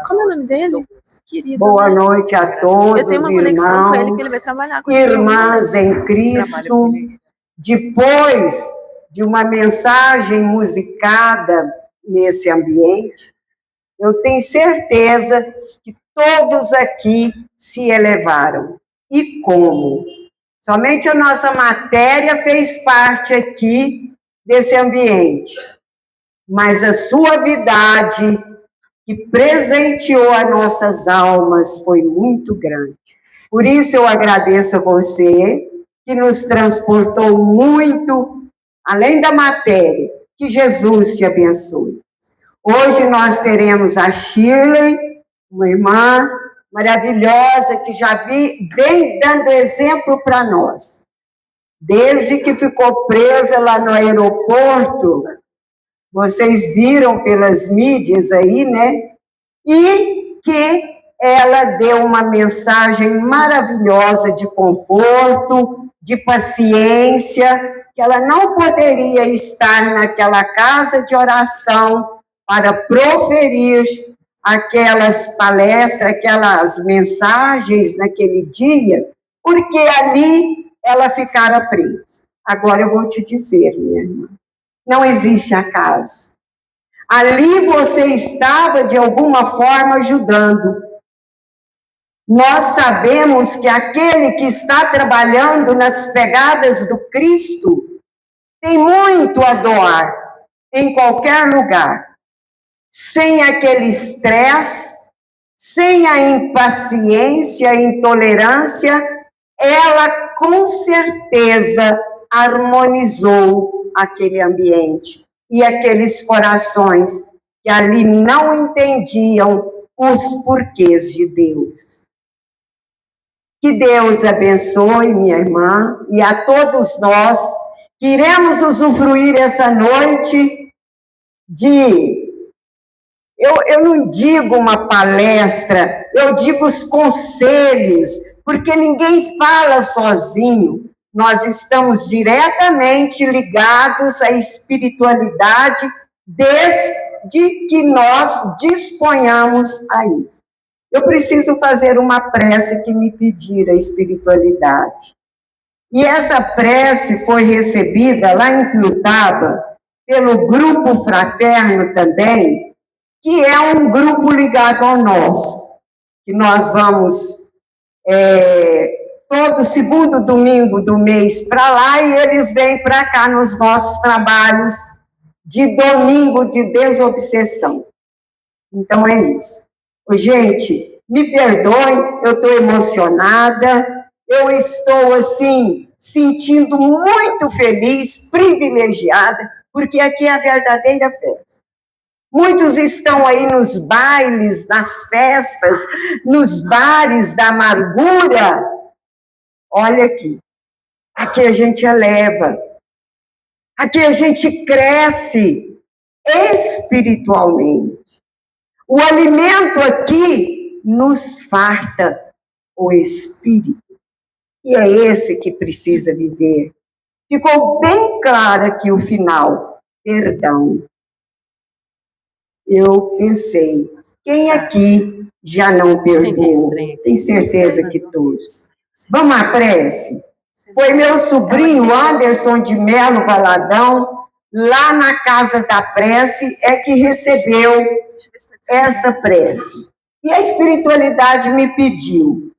Como é o nome dele? Querido. Boa noite a todos, eu tenho uma conexão com ele que ele vai trabalhar com irmãs em Cristo. Depois de uma mensagem musicada nesse ambiente, eu tenho certeza que todos aqui se elevaram. E como? Somente a nossa matéria fez parte aqui desse ambiente, mas a suavidade que presenteou as nossas almas foi muito grande. Por isso eu agradeço a você, que nos transportou muito, além da matéria. Que Jesus te abençoe. Hoje nós teremos a Shirley, uma irmã maravilhosa, que já vem dando exemplo para nós. Desde que ficou presa lá no aeroporto, vocês viram pelas mídias aí, né? E que ela deu uma mensagem maravilhosa de conforto, de paciência, que ela não poderia estar naquela casa de oração para proferir aquelas palestras, aquelas mensagens naquele dia, porque ali ela ficara presa. Agora eu vou te dizer, minha irmã, não existe acaso. Ali você estava, de alguma forma, ajudando. Nós sabemos que aquele que está trabalhando nas pegadas do Cristo tem muito a doar em qualquer lugar. Sem aquele estresse, sem a impaciência, a intolerância, ela com certeza harmonizou aquele ambiente e aqueles corações que ali não entendiam os porquês de Deus. Que Deus abençoe, minha irmã, e a todos nós que iremos usufruir essa noite de... Eu não digo uma palestra, eu digo os conselhos, porque ninguém fala sozinho. Nós estamos diretamente ligados à espiritualidade desde que nós disponhamos a isso. Eu preciso fazer uma prece que me pedir a espiritualidade. E essa prece foi recebida lá em Piutaba, pelo grupo fraterno também, que é um grupo ligado ao nosso, que nós vamos todo segundo domingo do mês para lá e eles vêm para cá nos nossos trabalhos de domingo de desobsessão. Então é isso. Gente, me perdoem, eu estou emocionada, eu estou assim, sentindo muito feliz, privilegiada, porque aqui é a verdadeira festa. Muitos estão aí nos bailes, nas festas, nos bares da amargura. Olha aqui. Aqui a gente eleva. Aqui a gente cresce espiritualmente. O alimento aqui nos farta o espírito. E é esse que precisa viver. Ficou bem claro aqui o final. Perdão. Eu pensei, quem aqui já não perdoou? Tenho certeza que todos. Vamos à prece? Foi meu sobrinho Anderson de Melo Valadão, lá na Casa da Prece, é que recebeu essa prece. E a espiritualidade me pediu.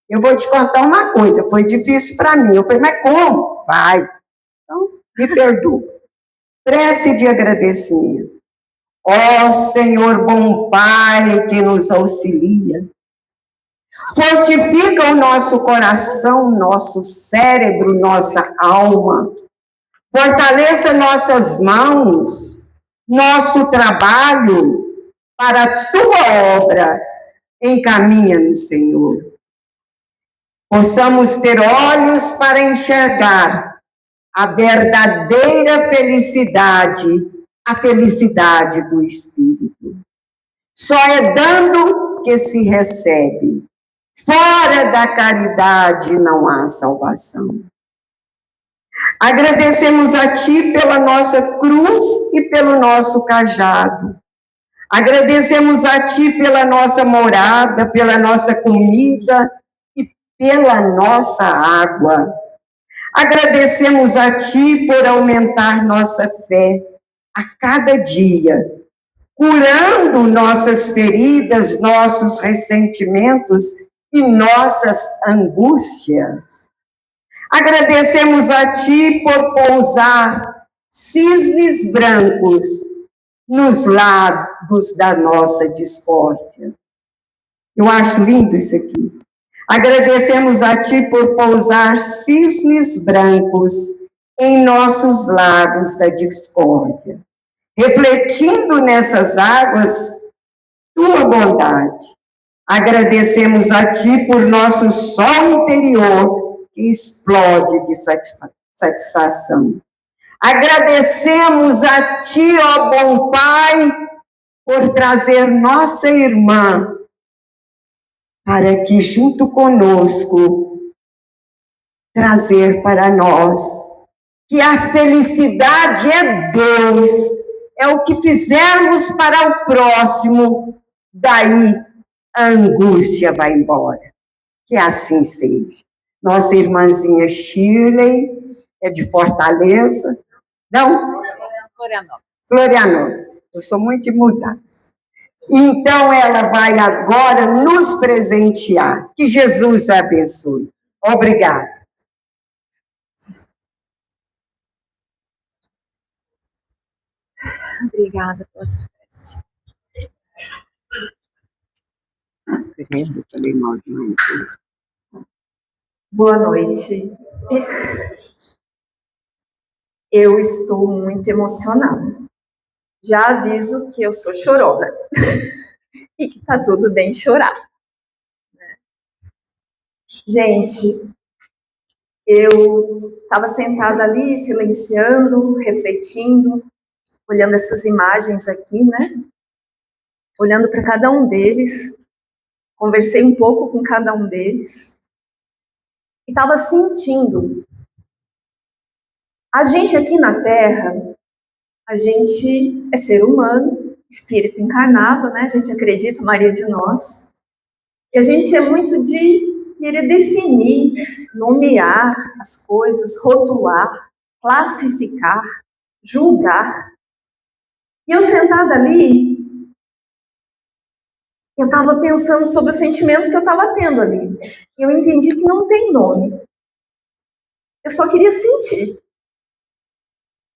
Eu vou te contar uma coisa, foi difícil para mim. Eu falei, mas como? Vai. Então, me perdoa. Prece de agradecimento. Ó Senhor bom Pai que nos auxilia, fortifica o nosso coração, nosso cérebro, nossa alma, fortaleça nossas mãos, nosso trabalho para a Tua obra, encaminha-nos, Senhor. Possamos ter olhos para enxergar a verdadeira felicidade, a felicidade do Espírito. Só é dando que se recebe. Fora da caridade não há salvação. Agradecemos a Ti pela nossa cruz e pelo nosso cajado. Agradecemos a Ti pela nossa morada, pela nossa comida e pela nossa água. Agradecemos a Ti por aumentar nossa fé a cada dia, curando nossas feridas, nossos ressentimentos e nossas angústias. Agradecemos a Ti por pousar cisnes brancos nos lagos da nossa discórdia. Eu acho lindo isso aqui. Agradecemos a Ti por pousar cisnes brancos em nossos lagos da discórdia, refletindo nessas águas Tua bondade. Agradecemos a Ti por nosso sol interior que explode de satisfação. Agradecemos a Ti, ó bom Pai, por trazer nossa irmã para que junto conosco trazer para nós que a felicidade é Deus, é o que fizermos para o próximo, daí a angústia vai embora. Que assim seja. Nossa irmãzinha Shirley é de Fortaleza. Não? Florianópolis. Eu sou muito de mudança. Então, ela vai agora nos presentear. Que Jesus a abençoe. Obrigada. Obrigada pela sua prece. Boa noite. Eu estou muito emocionada. Já aviso que eu sou chorona e que tá tudo bem chorar. Gente, eu estava sentada ali, silenciando, refletindo, olhando essas imagens aqui, né? Olhando para cada um deles, conversei um pouco com cada um deles e estava sentindo. A gente aqui na Terra, a gente é ser humano, espírito encarnado, né? A gente acredita, a maioria de nós. E a gente é muito de querer definir, nomear as coisas, rotular, classificar, julgar. E eu sentada ali, eu estava pensando sobre o sentimento que eu estava tendo ali. Eu entendi que não tem nome. Eu só queria sentir.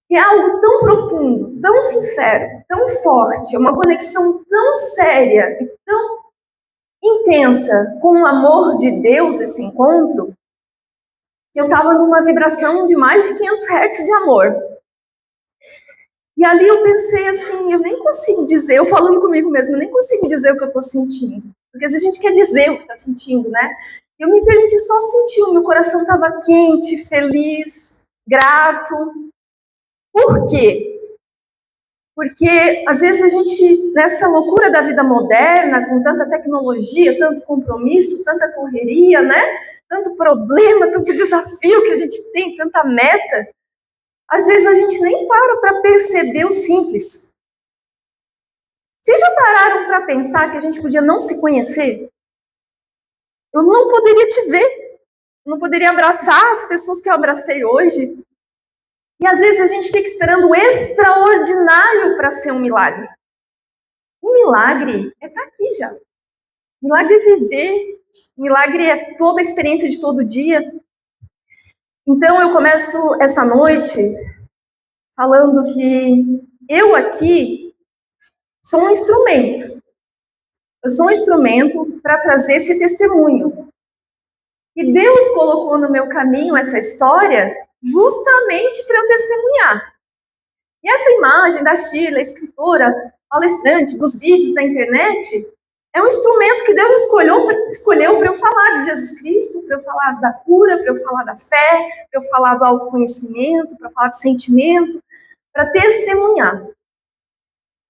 E é algo tão profundo, tão sincero, tão forte, é uma conexão tão séria e tão intensa com o amor de Deus, esse encontro, que eu estava numa vibração de mais de 500 Hz de amor. E ali eu pensei assim, eu nem consigo dizer, eu falando comigo mesma, eu nem consigo dizer o que eu estou sentindo. Porque às vezes a gente quer dizer o que está sentindo, né? Eu me permiti só sentir, o meu coração estava quente, feliz, grato. Por quê? Porque às vezes a gente, nessa loucura da vida moderna, com tanta tecnologia, tanto compromisso, tanta correria, né? Tanto problema, tanto desafio que a gente tem, tanta meta, às vezes a gente nem para perceber o simples. Vocês já pararam para pensar que a gente podia não se conhecer? Eu não poderia te ver, eu não poderia abraçar as pessoas que eu abracei hoje. E às vezes a gente fica esperando o extraordinário para ser um milagre. Um milagre é estar aqui já. Milagre é viver. Milagre é toda a experiência de todo dia. Então eu começo essa noite falando que eu aqui sou um instrumento. Eu sou um instrumento para trazer esse testemunho. E Deus colocou no meu caminho essa história justamente para eu testemunhar. E essa imagem da Sheila, escritora, palestrante, dos vídeos da internet, é um instrumento que Deus escolheu para eu falar de Jesus Cristo, para eu falar da cura, para eu falar da fé, para eu falar do autoconhecimento, para falar de sentimento, para testemunhar.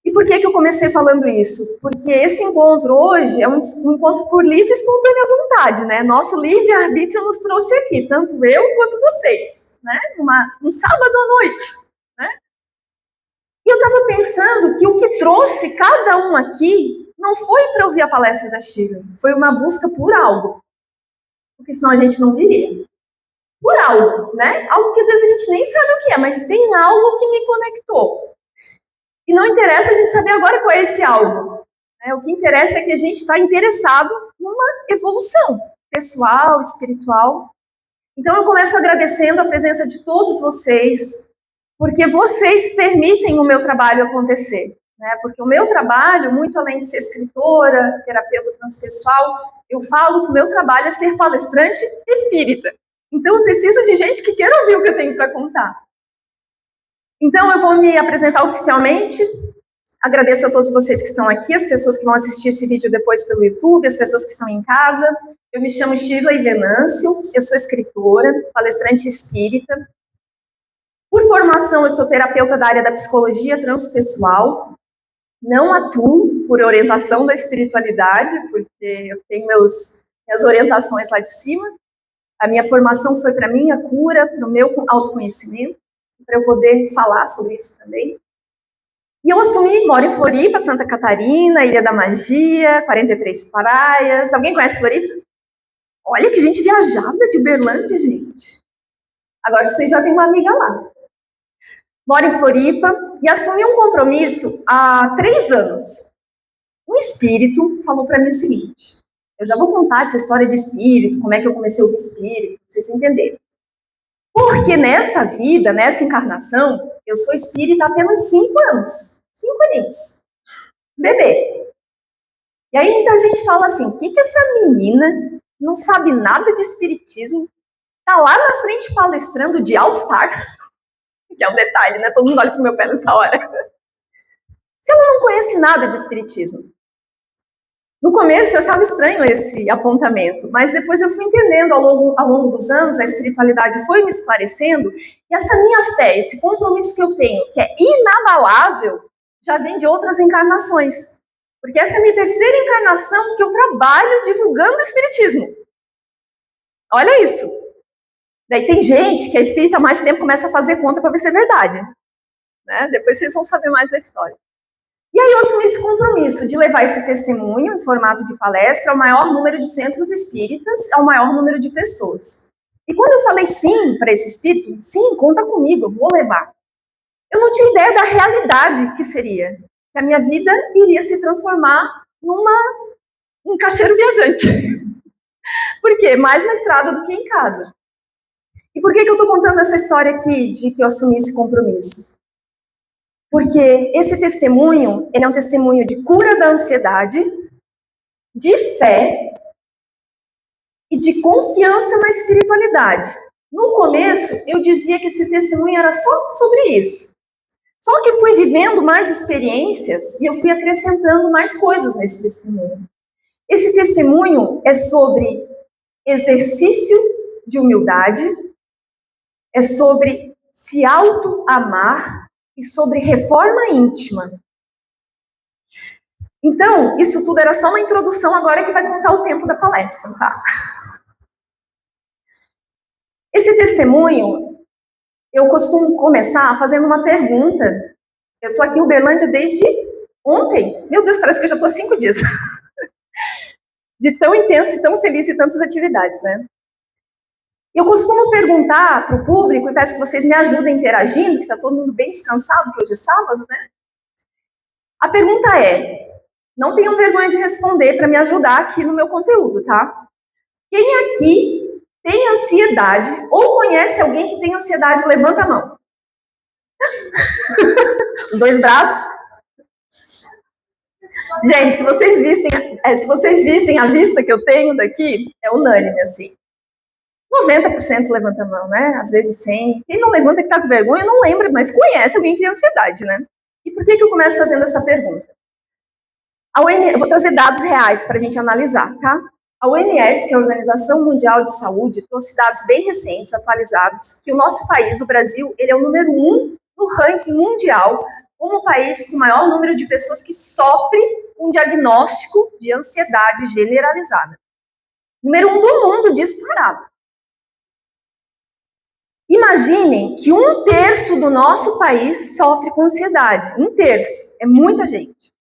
E por que eu comecei falando isso? Porque esse encontro hoje é um encontro por livre e espontânea vontade, né? Nosso livre-arbítrio nos trouxe aqui, tanto eu quanto vocês, né? Um sábado à noite, né? E eu estava pensando que o que trouxe cada um aqui não foi para ouvir a palestra da Shirley, foi uma busca por algo. Porque senão a gente não viria. Por algo, né? Algo que às vezes a gente nem sabe o que é, mas tem algo que me conectou. E não interessa a gente saber agora qual é esse algo. Né? O que interessa é que a gente está interessado numa evolução pessoal, espiritual. Então eu começo agradecendo a presença de todos vocês, porque vocês permitem o meu trabalho acontecer. Né? Porque o meu trabalho, muito além de ser escritora, terapeuta transpessoal, eu falo que o meu trabalho é ser palestrante espírita. Então eu preciso de gente que queira ouvir o que eu tenho para contar. Então eu vou me apresentar oficialmente. Agradeço a todos vocês que estão aqui, as pessoas que vão assistir esse vídeo depois pelo YouTube, as pessoas que estão em casa. Eu me chamo Shirley Venâncio, eu sou escritora, palestrante espírita. Por formação, eu sou terapeuta da área da psicologia transpessoal. Não atuo por orientação da espiritualidade, porque eu tenho minhas orientações lá de cima. A minha formação foi para a minha cura, para o meu autoconhecimento, para eu poder falar sobre isso também. E eu moro em Floripa, Santa Catarina, Ilha da Magia, 43 praias. Alguém conhece Floripa? Olha que gente viajada de Uberlândia, gente. Agora vocês já têm uma amiga lá. Moro em Floripa e assumi um compromisso há 3 anos. Um espírito falou para mim o seguinte, eu já vou contar essa história de espírito, como é que eu comecei a ouvir espírito, pra vocês entenderem. Porque nessa vida, nessa encarnação, eu sou espírita há apenas 5 anos. 5 aninhos. Bebê. E aí muita gente fala assim, o que essa menina que não sabe nada de espiritismo tá lá na frente palestrando de All-Star? Que é um detalhe, né? Todo mundo olha pro meu pé nessa hora. Se ela não conhece nada de espiritismo. No começo eu achava estranho esse apontamento, mas depois eu fui entendendo ao longo dos anos, a espiritualidade foi me esclarecendo, e essa minha fé, esse compromisso que eu tenho, que é inabalável, já vem de outras encarnações. Porque essa é a minha 3ª encarnação que eu trabalho divulgando o espiritismo. Olha isso. Daí tem gente que é espírita há mais tempo, começa a fazer conta para ver se é verdade. Né? Depois vocês vão saber mais da história. E aí eu assumi esse compromisso de levar esse testemunho em formato de palestra ao maior número de centros espíritas, ao maior número de pessoas. E quando eu falei sim para esse espírito, sim, conta comigo, eu vou levar. Eu não tinha ideia da realidade que seria. Que a minha vida iria se transformar num caixeiro viajante. Por quê? Mais na estrada do que em casa. E por que eu estou contando essa história aqui de que eu assumi esse compromisso? Porque esse testemunho, ele é um testemunho de cura da ansiedade, de fé e de confiança na espiritualidade. No começo, eu dizia que esse testemunho era só sobre isso. Só que fui vivendo mais experiências e eu fui acrescentando mais coisas nesse testemunho. Esse testemunho é sobre exercício de humildade, é sobre se auto-amar e sobre reforma íntima. Então, isso tudo era só uma introdução agora que vai contar o tempo da palestra, tá? Esse testemunho, eu costumo começar fazendo uma pergunta. Eu tô aqui em Uberlândia desde ontem. Meu Deus, parece que eu já tô há 5 dias. De tão intenso e tão feliz e tantas atividades, né? Eu costumo perguntar para o público, e peço que vocês me ajudem interagindo, que está todo mundo bem descansado, que hoje é sábado, né? A pergunta é, não tenham vergonha de responder para me ajudar aqui no meu conteúdo, tá? Quem aqui tem ansiedade ou conhece alguém que tem ansiedade? Levanta a mão. Os 2 braços. Gente, se vocês vissem a vista que eu tenho daqui, é unânime, assim. 90% levanta a mão, né? Às vezes 100. Quem não levanta que tá com vergonha, não lembra, mas conhece alguém que tem ansiedade, né? E por que eu começo fazendo essa pergunta? Eu vou trazer dados reais para a gente analisar, tá? A OMS, que é a Organização Mundial de Saúde, trouxe dados bem recentes, atualizados, que o nosso país, o Brasil, ele é o número 1 no ranking mundial como o país com o maior número de pessoas que sofrem um diagnóstico de ansiedade generalizada. Número 1 do mundo, disparado. Imaginem que 1/3 do nosso país sofre com ansiedade. 1/3. É muita gente.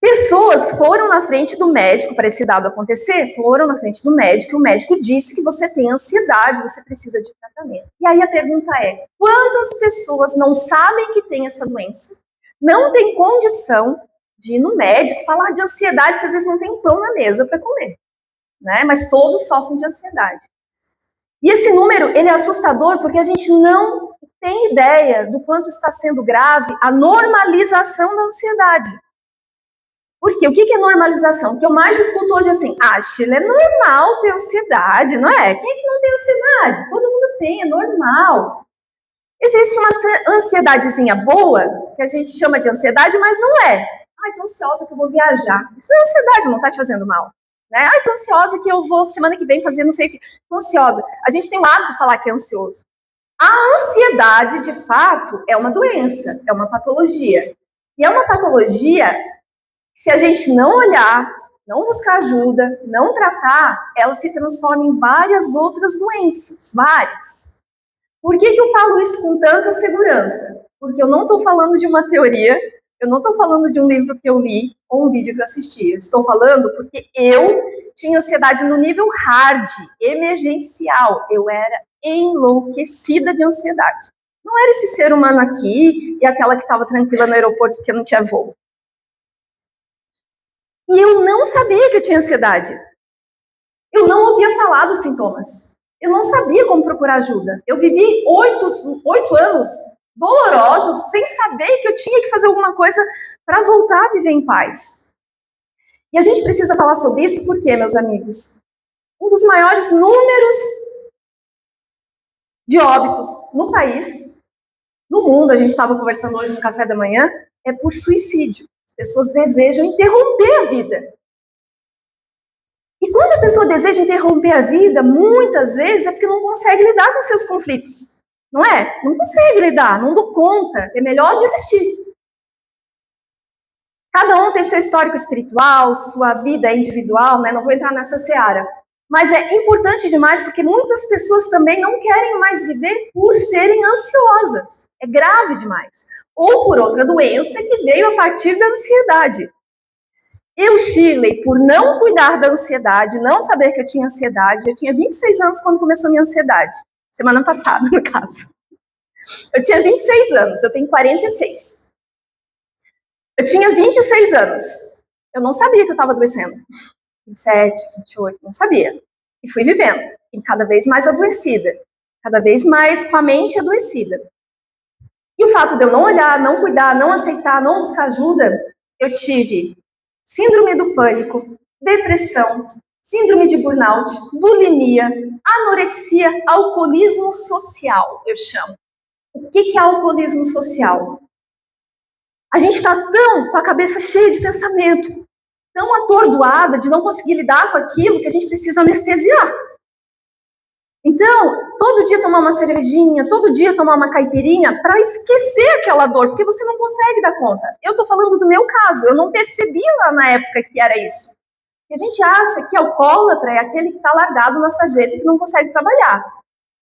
Pessoas foram na frente do médico para esse dado acontecer, foram na frente do médico e o médico disse que você tem ansiedade, você precisa de tratamento. E aí a pergunta é, quantas pessoas não sabem que tem essa doença, não tem condição de ir no médico falar de ansiedade, se às vezes não tem pão na mesa para comer, né? Mas todos sofrem de ansiedade. E esse número, ele é assustador porque a gente não tem ideia do quanto está sendo grave a normalização da ansiedade. Porque o que é normalização? O que eu mais escuto hoje é assim, Sheila, é normal ter ansiedade, não é? Quem é que não tem ansiedade? Todo mundo tem, é normal. Existe uma ansiedadezinha boa, que a gente chama de ansiedade, mas não é. Tô ansiosa que eu vou viajar. Isso não é ansiedade, não tá te fazendo mal. Né? Tô ansiosa que eu vou semana que vem fazer não sei o que. Tô ansiosa. A gente tem o hábito de falar que é ansioso. A ansiedade, de fato, é uma doença, é uma patologia. E é uma patologia, se a gente não olhar, não buscar ajuda, não tratar, ela se transforma em várias outras doenças, várias. Por que eu falo isso com tanta segurança? Porque eu não estou falando de uma teoria, eu não estou falando de um livro que eu li ou um vídeo que eu assisti. Eu estou falando porque eu tinha ansiedade no nível hard, emergencial. Eu era enlouquecida de ansiedade. Não era esse ser humano aqui e aquela que estava tranquila no aeroporto porque não tinha voo. E eu não sabia que eu tinha ansiedade. Eu não ouvia falar dos sintomas. Eu não sabia como procurar ajuda. Eu vivi 8 anos dolorosos, sem saber que eu tinha que fazer alguma coisa para voltar a viver em paz. E a gente precisa falar sobre isso porque, meus amigos, um dos maiores números de óbitos no país, no mundo, a gente estava conversando hoje no café da manhã, é por suicídio. As pessoas desejam interromper a vida. E quando a pessoa deseja interromper a vida, muitas vezes é porque não consegue lidar com seus conflitos. Não é? Não consegue lidar, não dou conta. É melhor desistir. Cada um tem seu histórico espiritual, sua vida é individual, né? Não vou entrar nessa seara. Mas é importante demais porque muitas pessoas também não querem mais viver por serem ansiosas. É grave demais. Ou por outra doença que veio a partir da ansiedade. Eu, Shirley, por não cuidar da ansiedade, não saber que eu tinha ansiedade, eu tinha 26 anos quando começou a minha ansiedade. Semana passada, no caso. Eu tinha 26 anos, eu tenho 46. Eu tinha 26 anos. Eu não sabia que eu estava adoecendo. 27, 28, não sabia. E fui vivendo. E cada vez mais adoecida. Cada vez mais com a mente adoecida. E o fato de eu não olhar, não cuidar, não aceitar, não buscar ajuda, eu tive síndrome do pânico, depressão, síndrome de burnout, bulimia, anorexia, alcoolismo social, eu chamo. O que é alcoolismo social? A gente está tão com a cabeça cheia de pensamento, tão atordoada de não conseguir lidar com aquilo que a gente precisa anestesiar. Então, todo dia tomar uma cervejinha, todo dia tomar uma caipirinha para esquecer aquela dor, porque você não consegue dar conta. Eu estou falando do meu caso, eu não percebi lá na época que era isso. E a gente acha que alcoólatra é aquele que está largado na sarjeta e que não consegue trabalhar.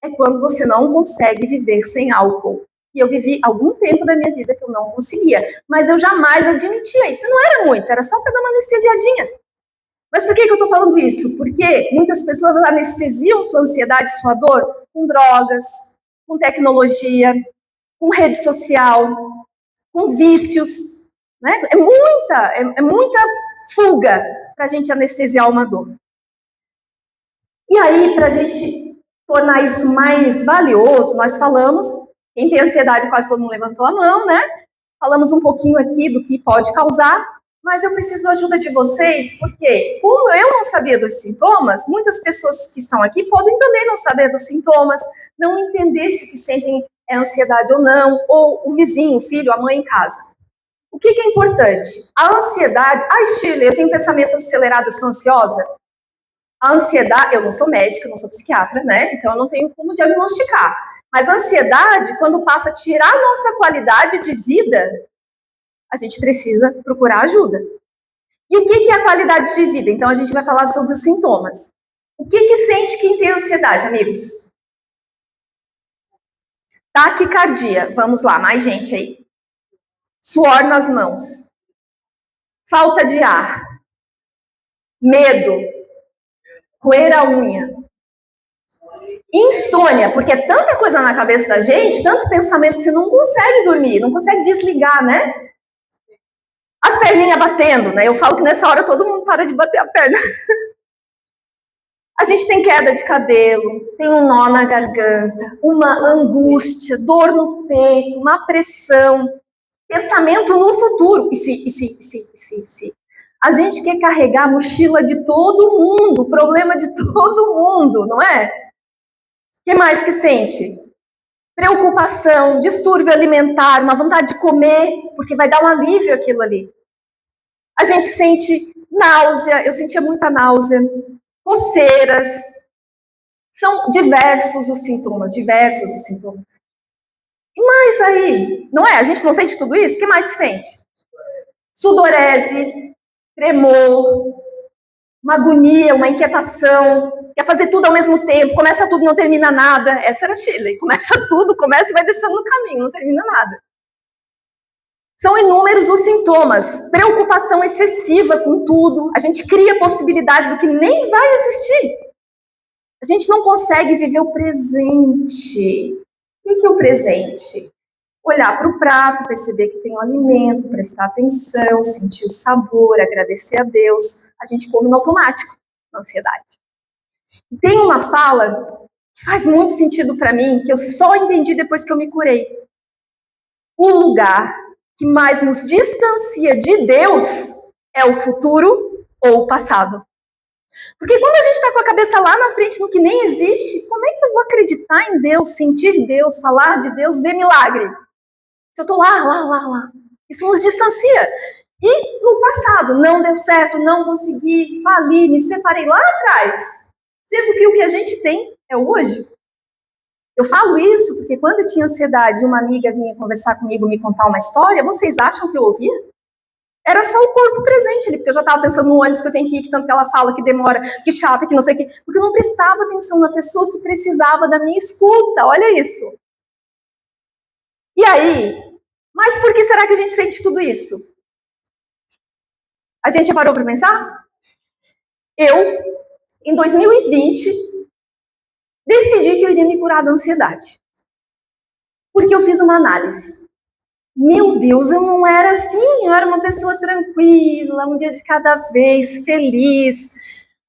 É quando você não consegue viver sem álcool. E eu vivi algum tempo da minha vida que eu não conseguia, mas eu jamais admitia isso. Não era muito, era só para dar uma anestesiadinha. Mas por que eu estou falando isso? Porque muitas pessoas anestesiam sua ansiedade, sua dor, com drogas, com tecnologia, com rede social, com vícios. Né? É muita fuga para a gente anestesiar uma dor. E aí, para a gente tornar isso mais valioso, nós falamos, quem tem ansiedade, quase todo mundo levantou a mão, né? Falamos um pouquinho aqui do que pode causar, mas eu preciso da ajuda de vocês, porque como eu não sabia dos sintomas, muitas pessoas que estão aqui podem também não saber dos sintomas, não entender se o que sentem é ansiedade ou não, ou o vizinho, o filho, a mãe em casa. O que é importante? A ansiedade... Shirley, eu tenho pensamento acelerado, eu sou ansiosa? A ansiedade... Eu não sou médica, eu não sou psiquiatra, né? Então eu não tenho como diagnosticar. Mas a ansiedade, quando passa a tirar a nossa qualidade de vida, a gente precisa procurar ajuda. E o que é a qualidade de vida? Então a gente vai falar sobre os sintomas. O que sente quem tem ansiedade, amigos? Taquicardia. Vamos lá, mais gente aí. Suor nas mãos. Falta de ar. Medo. Roer a unha. Insônia, porque é tanta coisa na cabeça da gente, tanto pensamento que você não consegue dormir, não consegue desligar, né? As perninhas batendo, né? Eu falo que nessa hora todo mundo para de bater a perna. A gente tem queda de cabelo, tem um nó na garganta, uma angústia, dor no peito, uma pressão, pensamento no futuro. E se. A gente quer carregar a mochila de todo mundo, o problema de todo mundo, não é? O que mais que sente? Preocupação, distúrbio alimentar, uma vontade de comer, porque vai dar um alívio aquilo ali. A gente sente náusea, eu sentia muita náusea, coceiras. São diversos os sintomas. E mais aí, não é? A gente não sente tudo isso? O que mais que sente? Sudorese, tremor, uma agonia, uma inquietação, quer fazer tudo ao mesmo tempo, começa tudo e não termina nada. Essa era a Shirley, começa tudo, começa e vai deixando no caminho, não termina nada. São inúmeros os sintomas, preocupação excessiva com tudo, a gente cria possibilidades do que nem vai existir. A gente não consegue viver o presente. O que é o presente? Olhar para o prato, perceber que tem um alimento, prestar atenção, sentir o sabor, agradecer a Deus. A gente come no automático, na ansiedade. Tem uma fala que faz muito sentido para mim, que eu só entendi depois que eu me curei. O lugar que mais nos distancia de Deus é o futuro ou o passado. Porque quando a gente está com a cabeça lá na frente no que nem existe, como é que eu vou acreditar em Deus, sentir Deus, falar de Deus, ver milagre? Se eu estou lá. Isso nos distancia. E no passado, não deu certo, não consegui, fali, me separei lá atrás. Sendo que o que a gente tem é o hoje. Eu falo isso porque quando eu tinha ansiedade e uma amiga vinha conversar comigo, me contar uma história, vocês acham que eu ouvia? Era só o corpo presente ali, porque eu já estava pensando no ônibus que eu tenho que ir, que tanto que ela fala, que demora, que chata, que não sei o quê. Porque eu não prestava atenção na pessoa que precisava da minha escuta, olha isso. E aí, mas por que será que a gente sente tudo isso? A gente já parou para pensar? Eu, em 2020, decidi que eu iria me curar da ansiedade. Porque eu fiz uma análise. Meu Deus, eu não era assim, eu era uma pessoa tranquila, um dia de cada vez, feliz.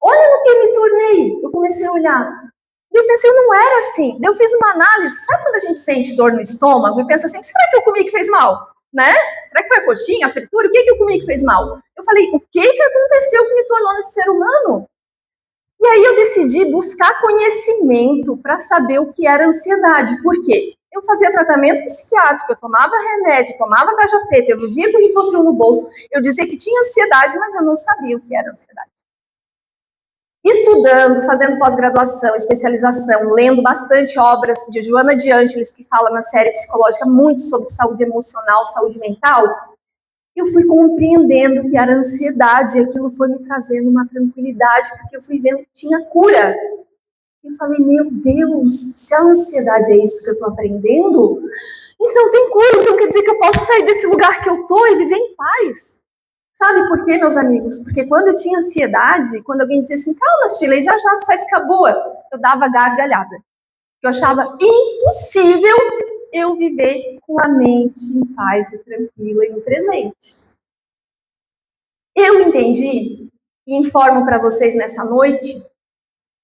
Olha no que eu me tornei. Eu comecei a olhar. Eu pensei, eu não era assim. Eu fiz uma análise. Sabe quando a gente sente dor no estômago e pensa assim, será que eu comi que fez mal? Né? Será que foi a coxinha, a fritura? O que eu comi que fez mal? Eu falei, o que aconteceu que me tornou esse ser humano? E aí eu decidi buscar conhecimento para saber o que era ansiedade. Por quê? Eu fazia tratamento psiquiátrico, eu tomava remédio, tomava tarja preta, eu vivia com o Rivotril no bolso, eu dizia que tinha ansiedade, mas eu não sabia o que era ansiedade. Estudando, fazendo pós-graduação, especialização, lendo bastante obras de Joana de Ângeles, que fala na série psicológica muito sobre saúde emocional, saúde mental, eu fui compreendendo que era ansiedade, e aquilo foi me trazendo uma tranquilidade, porque eu fui vendo que tinha cura. Eu falei, meu Deus, se a ansiedade é isso que eu estou aprendendo, então tem cura, então quer dizer que eu posso sair desse lugar que eu estou e viver em paz. Sabe por quê, meus amigos? Porque quando eu tinha ansiedade, quando alguém dizia assim, calma, Sheila, já tu vai ficar boa, eu dava gargalhada. Eu achava impossível eu viver com a mente em paz e tranquila e no presente. Eu entendi e informo para vocês nessa noite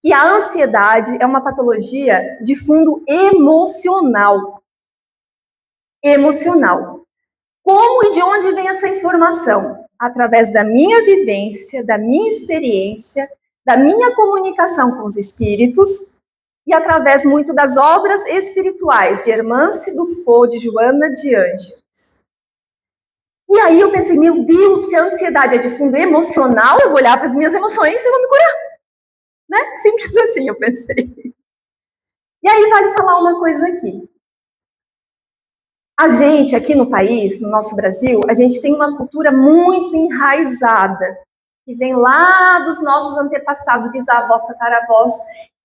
que a ansiedade é uma patologia de fundo emocional. Emocional. Como e de onde vem essa informação? Através da minha vivência, da minha experiência, da minha comunicação com os espíritos e através muito das obras espirituais de Hermance Dufaux, de Joana de Ângeles. E aí eu pensei, meu Deus, se a ansiedade é de fundo emocional, eu vou olhar para as minhas emoções e vou me curar. Né? Simples assim, eu pensei. E aí vale falar uma coisa aqui. A gente aqui no país, no nosso Brasil, a gente tem uma cultura muito enraizada, que vem lá dos nossos antepassados, bisavós, tataravós,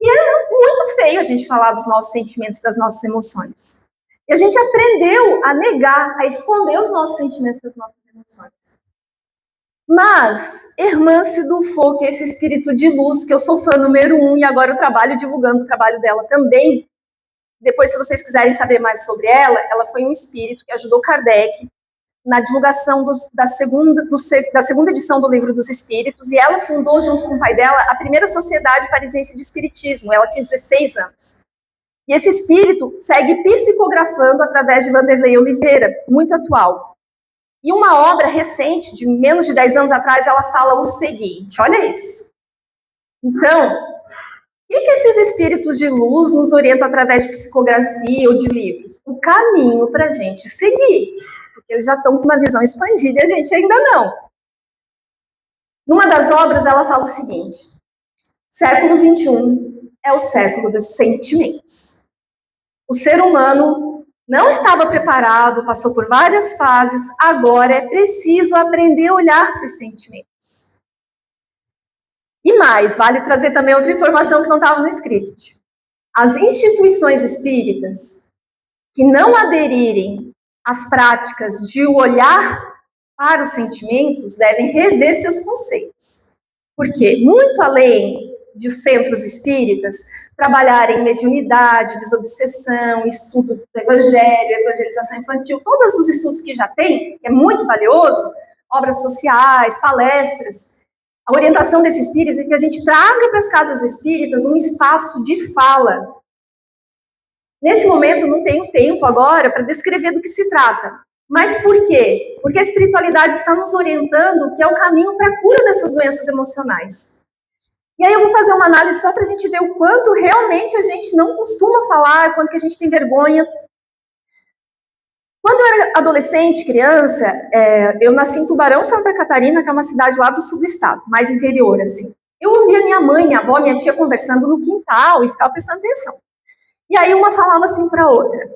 e é muito feio a gente falar dos nossos sentimentos, das nossas emoções. E a gente aprendeu a negar, a esconder os nossos sentimentos, as nossas emoções. Mas, Irmã Sidufo, que é esse espírito de luz, que eu sou fã número 1, e agora eu trabalho divulgando o trabalho dela também. Depois, se vocês quiserem saber mais sobre ela foi um espírito que ajudou Kardec na divulgação da segunda edição do Livro dos Espíritos, e ela fundou, junto com o pai dela, a primeira Sociedade Parisiense de Espiritismo. Ela tinha 16 anos. E esse espírito segue psicografando através de Vanderlei Oliveira, muito atual. E uma obra recente, de menos de 10 anos atrás, ela fala o seguinte, olha isso. Então, o que esses espíritos de luz nos orientam através de psicografia ou de livros? O caminho para a gente seguir. Porque eles já estão com uma visão expandida e a gente ainda não. Numa das obras, ela fala o seguinte, século XXI é o século dos sentimentos. O ser humano não estava preparado, passou por várias fases, agora é preciso aprender a olhar para os sentimentos. E mais, vale trazer também outra informação que não estava no script. As instituições espíritas que não aderirem às práticas de olhar para os sentimentos devem rever seus conceitos. Porque, muito além de centros espíritas trabalharem mediunidade, desobsessão, estudo do evangelho, evangelização infantil, todos os estudos que já tem, que é muito valioso, obras sociais, palestras, a orientação desse espírito é que a gente traga para as casas espíritas um espaço de fala. Nesse momento, não tenho tempo agora para descrever do que se trata. Mas por quê? Porque a espiritualidade está nos orientando que é o caminho para a cura dessas doenças emocionais. E aí eu vou fazer uma análise só para a gente ver o quanto realmente a gente não costuma falar, quanto que a gente tem vergonha. Quando eu era adolescente, criança, eu nasci em Tubarão, Santa Catarina, que é uma cidade lá do sul do estado, mais interior, assim. Eu ouvia minha mãe, minha avó, minha tia conversando no quintal e ficava prestando atenção. E aí uma falava assim para a outra.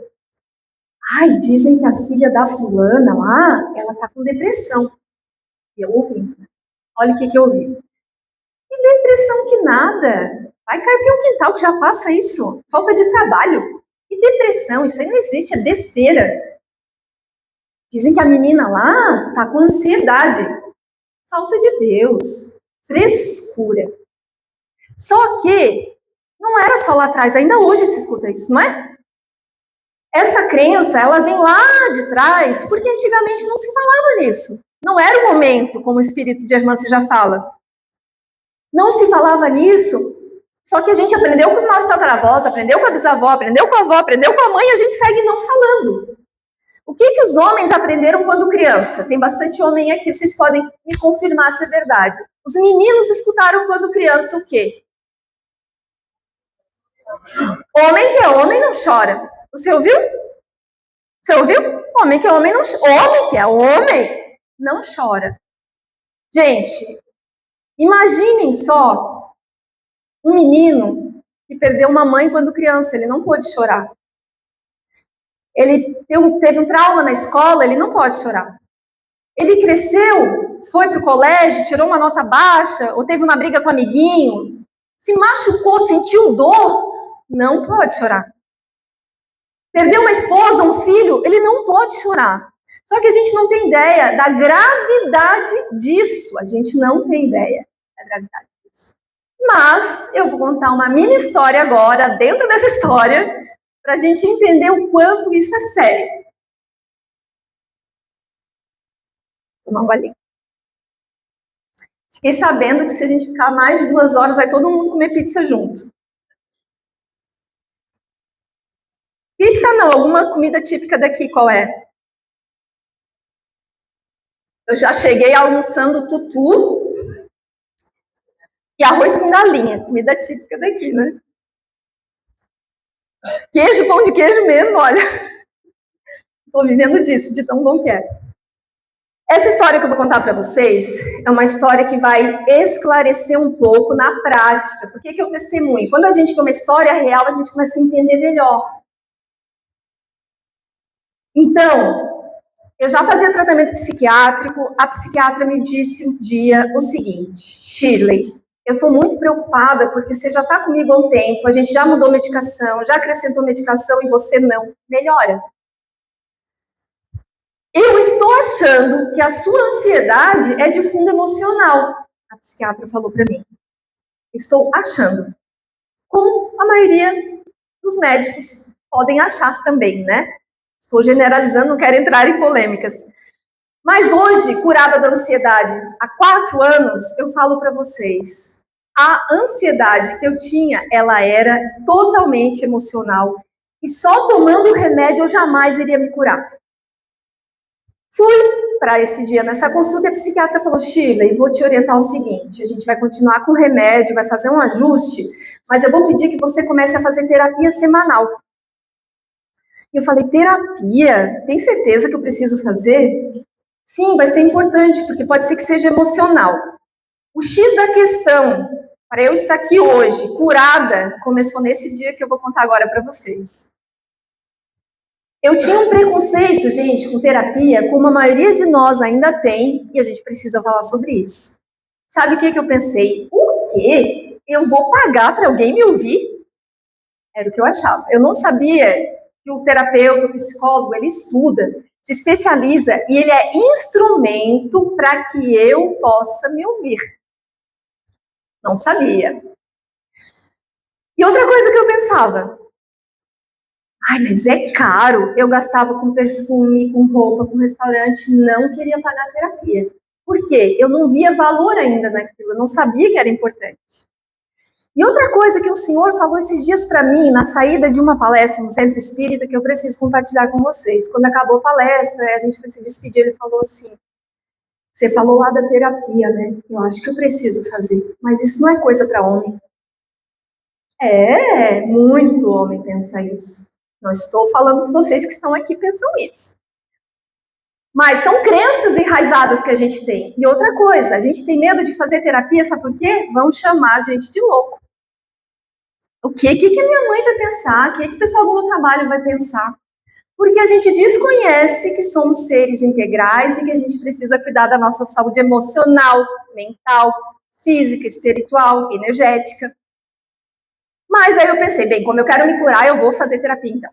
Ai, dizem que a filha da fulana lá, ela tá com depressão. E eu ouvi. Olha o que eu ouvi. Que depressão que nada. Vai carpir um quintal que já passa isso. Falta de trabalho. Que depressão, isso aí não existe, é besteira. Dizem que a menina lá tá com ansiedade. Falta de Deus. Frescura. Só que não era só lá atrás, ainda hoje se escuta isso, não é? Essa crença, ela vem lá de trás, porque antigamente não se falava nisso. Não era o momento, como o espírito de Irmã já fala. Não se falava nisso, só que a gente aprendeu com os nossos tataravós, aprendeu com a bisavó, aprendeu com a avó, aprendeu com a mãe, e a gente segue não falando. O que os homens aprenderam quando criança? Tem bastante homem aqui, vocês podem me confirmar se é verdade. Os meninos escutaram quando criança o quê? Homem que é homem não chora. Você ouviu? Você ouviu? Homem que é homem não chora. Homem que é homem não chora. Gente, imaginem só um menino que perdeu uma mãe quando criança, ele não pôde chorar. Ele teve um trauma na escola, ele não pode chorar. Ele cresceu, foi para o colégio, tirou uma nota baixa, ou teve uma briga com um amiguinho, se machucou, sentiu dor, não pode chorar. Perdeu uma esposa, um filho, ele não pode chorar. Só que a gente não tem ideia da gravidade disso. A gente não tem ideia da gravidade disso. Mas eu vou contar uma mini história agora, dentro dessa história, para a gente entender o quanto isso é sério. Vou tomar um golinho. Fiquei sabendo que se a gente ficar mais de 2 horas, vai todo mundo comer pizza junto. Pizza não, alguma comida típica daqui, qual é? Eu já cheguei almoçando tutu e arroz com galinha, comida típica daqui, né? Queijo, pão de queijo mesmo, olha. Estou vivendo disso, de tão bom que é. Essa história que eu vou contar para vocês é uma história que vai esclarecer um pouco na prática. Por que eu testemunho? Quando a gente vê uma história real, a gente começa a entender melhor. Então, eu já fazia tratamento psiquiátrico, a psiquiatra me disse um dia o seguinte: Shirley, eu estou muito preocupada porque você já está comigo há um tempo, a gente já mudou medicação, já acrescentou medicação e você não melhora. Eu estou achando que a sua ansiedade é de fundo emocional, a psiquiatra falou para mim. Estou achando. Como a maioria dos médicos podem achar também, né? Estou generalizando, não quero entrar em polêmicas. Mas hoje, curada da ansiedade, há 4 anos, eu falo para vocês, a ansiedade que eu tinha, ela era totalmente emocional. E só tomando o remédio eu jamais iria me curar. Fui para esse dia nessa consulta e a psiquiatra falou, Shirley, vou te orientar o seguinte, a gente vai continuar com o remédio, vai fazer um ajuste, mas eu vou pedir que você comece a fazer terapia semanal. E eu falei, terapia? Tem certeza que eu preciso fazer? Sim, vai ser importante, porque pode ser que seja emocional. O X da questão, para eu estar aqui hoje, curada, começou nesse dia que eu vou contar agora para vocês. Eu tinha um preconceito, gente, com terapia, como a maioria de nós ainda tem, e a gente precisa falar sobre isso. Sabe o que eu pensei? O quê? Eu vou pagar para alguém me ouvir? Era o que eu achava. Eu não sabia que o terapeuta, o psicólogo, ele estuda, se especializa e ele é instrumento para que eu possa me ouvir. Não sabia. E outra coisa que eu pensava, ai, mas é caro. Eu gastava com perfume, com roupa, com restaurante, não queria pagar terapia. Por quê? Eu não via valor ainda naquilo, eu não sabia que era importante. E outra coisa que o senhor falou esses dias para mim, na saída de uma palestra no Centro Espírita, que eu preciso compartilhar com vocês. Quando acabou a palestra, a gente foi se despedir, ele falou assim, você falou lá da terapia, né? Eu acho que eu preciso fazer, mas isso não é coisa para homem. É, muito homem pensa isso. Não estou falando que vocês que estão aqui pensam isso. Mas são crenças enraizadas que a gente tem. E outra coisa, a gente tem medo de fazer terapia, sabe por quê? Vão chamar a gente de louco. O que a minha mãe vai pensar? O que o pessoal do meu trabalho vai pensar? Porque a gente desconhece que somos seres integrais e que a gente precisa cuidar da nossa saúde emocional, mental, física, espiritual, energética. Mas aí eu pensei, bem, como eu quero me curar, eu vou fazer terapia então.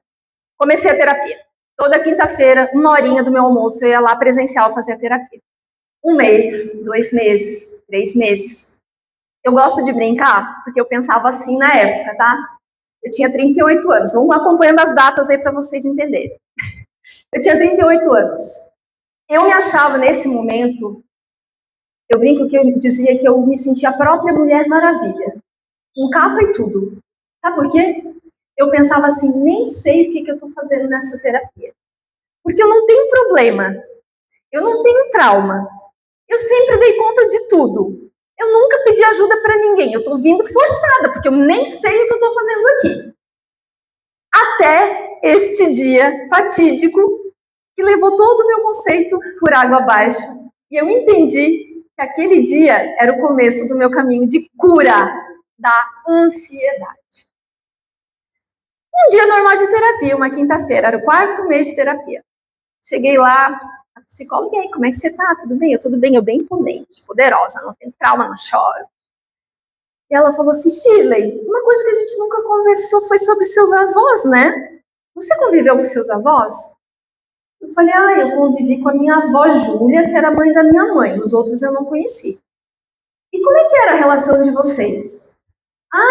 Comecei a terapia. Toda quinta-feira, 1 horinha do meu almoço, eu ia lá presencial fazer a terapia. 1 mês, 2 meses, 3 meses. Eu gosto de brincar, porque eu pensava assim na época, tá? Eu tinha 38 anos. Vamos acompanhando as datas aí para vocês entenderem. Eu tinha 38 anos. Eu me achava nesse momento, eu brinco que eu dizia que eu me sentia a própria Mulher Maravilha. Com capa e tudo. Sabe por quê? Eu pensava assim, nem sei o que eu estou fazendo nessa terapia. Porque eu não tenho problema. Eu não tenho trauma. Eu sempre dei conta de tudo. Eu nunca pedi ajuda para ninguém. Eu estou vindo forçada, porque eu nem sei o que eu estou fazendo aqui. Até este dia fatídico que levou todo o meu conceito por água abaixo. E eu entendi que aquele dia era o começo do meu caminho de cura da ansiedade. Um dia normal de terapia, uma quinta-feira, era o 4º mês de terapia. Cheguei lá, a psicóloga, e aí, como é que você tá? Tudo bem? Tudo bem, eu bem imponente, poderosa, não tenho trauma, não choro. E ela falou assim, Shirley, uma coisa que a gente nunca conversou foi sobre seus avós, né? Você conviveu com seus avós? Eu falei, eu convivi com a minha avó Júlia, que era a mãe da minha mãe, os outros eu não conheci. E como é que era a relação de vocês?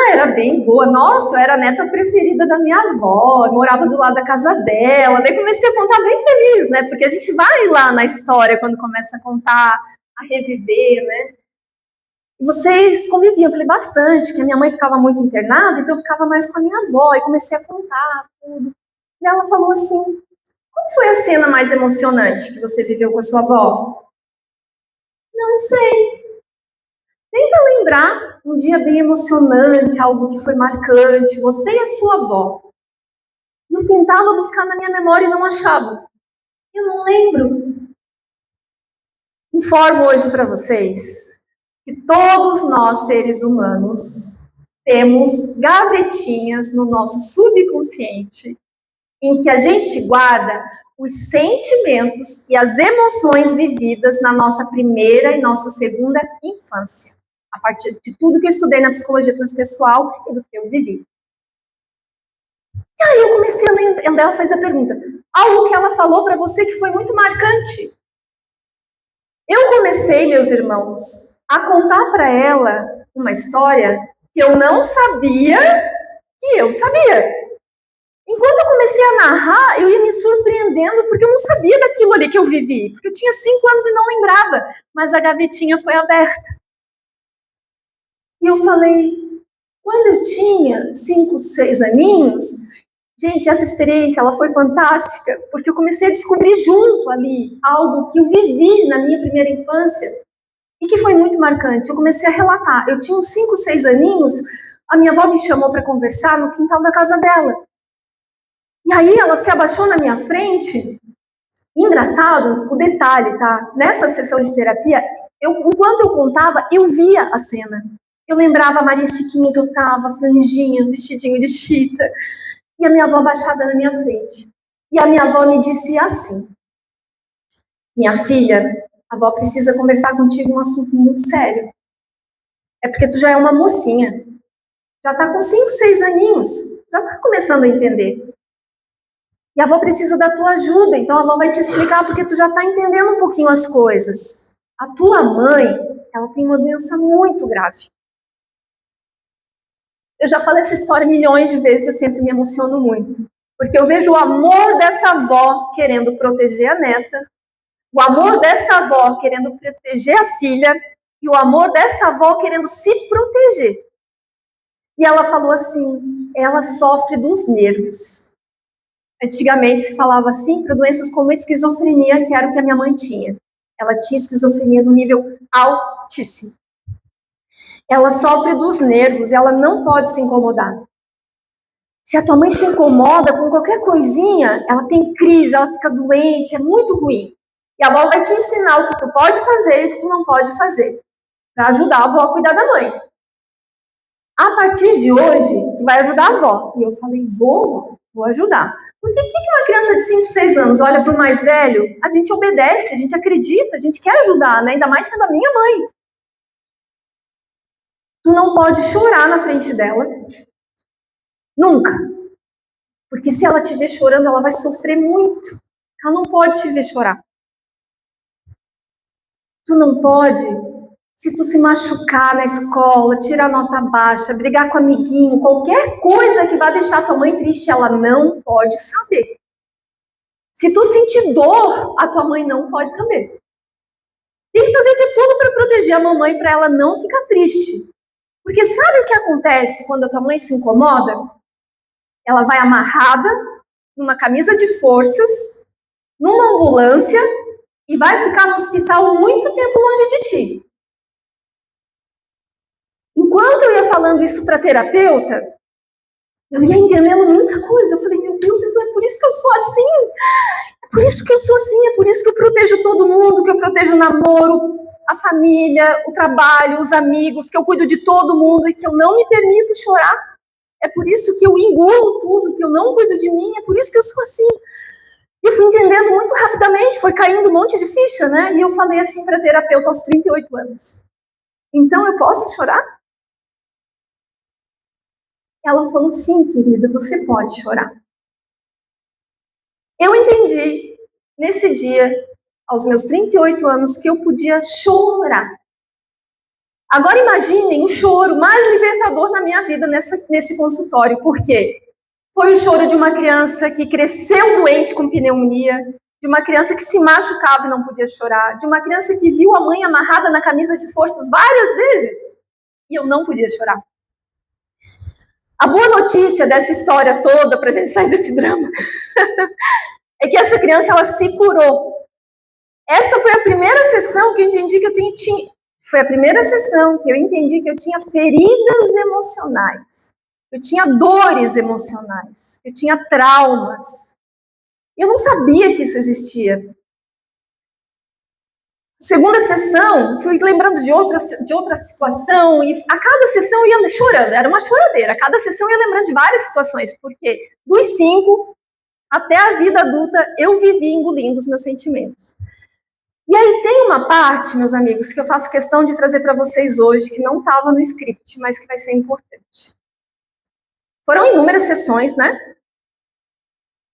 Era bem boa. Nossa, eu era a neta preferida da minha avó, eu morava do lado da casa dela. Daí comecei a contar bem feliz, né? Porque a gente vai lá na história quando começa a contar, a reviver, né? E vocês conviviam, eu falei bastante, porque a minha mãe ficava muito internada, então eu ficava mais com a minha avó, e comecei a contar tudo. E ela falou assim, qual foi a cena mais emocionante que você viveu com a sua avó? Não sei. Tenta lembrar um dia bem emocionante, algo que foi marcante, você e a sua avó. Eu tentava buscar na minha memória e não achava. Eu não lembro. Informo hoje para vocês que todos nós, seres humanos, temos gavetinhas no nosso subconsciente em que a gente guarda os sentimentos e as emoções vividas na nossa primeira e nossa segunda infância. A partir de tudo que eu estudei na psicologia transpessoal e do que eu vivi. E aí eu comecei a lembrar, ela fez a pergunta, algo que ela falou para você que foi muito marcante. Eu comecei, meus irmãos, a contar para ela uma história que eu não sabia que eu sabia. Enquanto eu comecei a narrar, eu ia me surpreendendo, porque eu não sabia daquilo ali que eu vivi. Porque eu tinha 5 anos e não lembrava, mas a gavetinha foi aberta. E eu falei, quando eu tinha 5, 6 aninhos, gente, essa experiência ela foi fantástica, porque eu comecei a descobrir junto ali algo que eu vivi na minha primeira infância e que foi muito marcante. Eu comecei a relatar. Eu tinha uns 5, 6 aninhos, a minha avó me chamou para conversar no quintal da casa dela. E aí ela se abaixou na minha frente. Engraçado, o detalhe, tá? Nessa sessão de terapia, enquanto eu contava, eu via a cena. Eu lembrava a Maria Chiquinha que eu tava, franjinha, vestidinho de chita, e a minha avó abaixada na minha frente. E a minha avó me disse assim, minha filha, a avó precisa conversar contigo um assunto muito sério. É porque tu já é uma mocinha, já tá com 5, 6 aninhos, já tá começando a entender. E a avó precisa da tua ajuda, então a avó vai te explicar porque tu já está entendendo um pouquinho as coisas. A tua mãe, ela tem uma doença muito grave. Eu já falei essa história milhões de vezes, eu sempre me emociono muito. Porque eu vejo o amor dessa avó querendo proteger a neta, o amor dessa avó querendo proteger a filha, e o amor dessa avó querendo se proteger. E ela falou assim, ela sofre dos nervos. Antigamente se falava assim para doenças como esquizofrenia, que era o que a minha mãe tinha. Ela tinha esquizofrenia no nível altíssimo. Ela sofre dos nervos, ela não pode se incomodar. Se a tua mãe se incomoda com qualquer coisinha, ela tem crise, ela fica doente, é muito ruim. E a avó vai te ensinar o que tu pode fazer e o que tu não pode fazer, para ajudar a avó a cuidar da mãe. A partir de hoje, tu vai ajudar a avó. E eu falei, vou ajudar. Porque por que uma criança de 5, 6 anos olha para o mais velho? A gente obedece, a gente acredita, a gente quer ajudar, né? Ainda mais sendo a minha mãe. Tu não pode chorar na frente dela. Nunca. Porque se ela te ver chorando, ela vai sofrer muito. Ela não pode te ver chorar. Tu não pode, se tu se machucar na escola, tirar nota baixa, brigar com o amiguinho, qualquer coisa que vá deixar tua mãe triste, ela não pode saber. Se tu sentir dor, a tua mãe não pode saber. Tem que fazer de tudo para proteger a mamãe, para ela não ficar triste. Porque sabe o que acontece quando a tua mãe se incomoda? Ela vai amarrada, numa camisa de forças, numa ambulância, e vai ficar no hospital muito tempo longe de ti. Enquanto eu ia falando isso para a terapeuta, eu ia entendendo muita coisa. Eu falei, meu Deus, então é por isso que eu sou assim. É por isso que eu sou assim, é por isso que eu protejo todo mundo, que eu protejo o namoro, a família, o trabalho, os amigos, que eu cuido de todo mundo e que eu não me permito chorar. É por isso que eu engulo tudo, que eu não cuido de mim, é por isso que eu sou assim. E eu fui entendendo muito rapidamente, foi caindo um monte de ficha, né? E eu falei assim para a terapeuta aos 38 anos. Então eu posso chorar? Ela falou, sim, querida, você pode chorar. Eu entendi, nesse dia, aos meus 38 anos, que eu podia chorar. Agora imaginem o choro mais libertador na minha vida nesse consultório. Por quê? Foi o choro de uma criança que cresceu doente com pneumonia, de uma criança que se machucava e não podia chorar, de uma criança que viu a mãe amarrada na camisa de forças várias vezes e eu não podia chorar. A boa notícia dessa história toda, para a gente sair desse drama, é que essa criança ela se curou. Essa foi a primeira sessão que eu entendi que eu tinha. Foi a primeira sessão que eu entendi que eu tinha feridas emocionais. Eu tinha dores emocionais. Eu tinha traumas. Eu não sabia que isso existia. Segunda sessão, fui lembrando de outra situação, e a cada sessão eu ia chorando, era uma choradeira. A cada sessão eu ia lembrando de várias situações, porque dos 5 até a vida adulta eu vivi engolindo os meus sentimentos. E aí tem uma parte, meus amigos, que eu faço questão de trazer para vocês hoje, que não estava no script, mas que vai ser importante. Foram inúmeras sessões, né?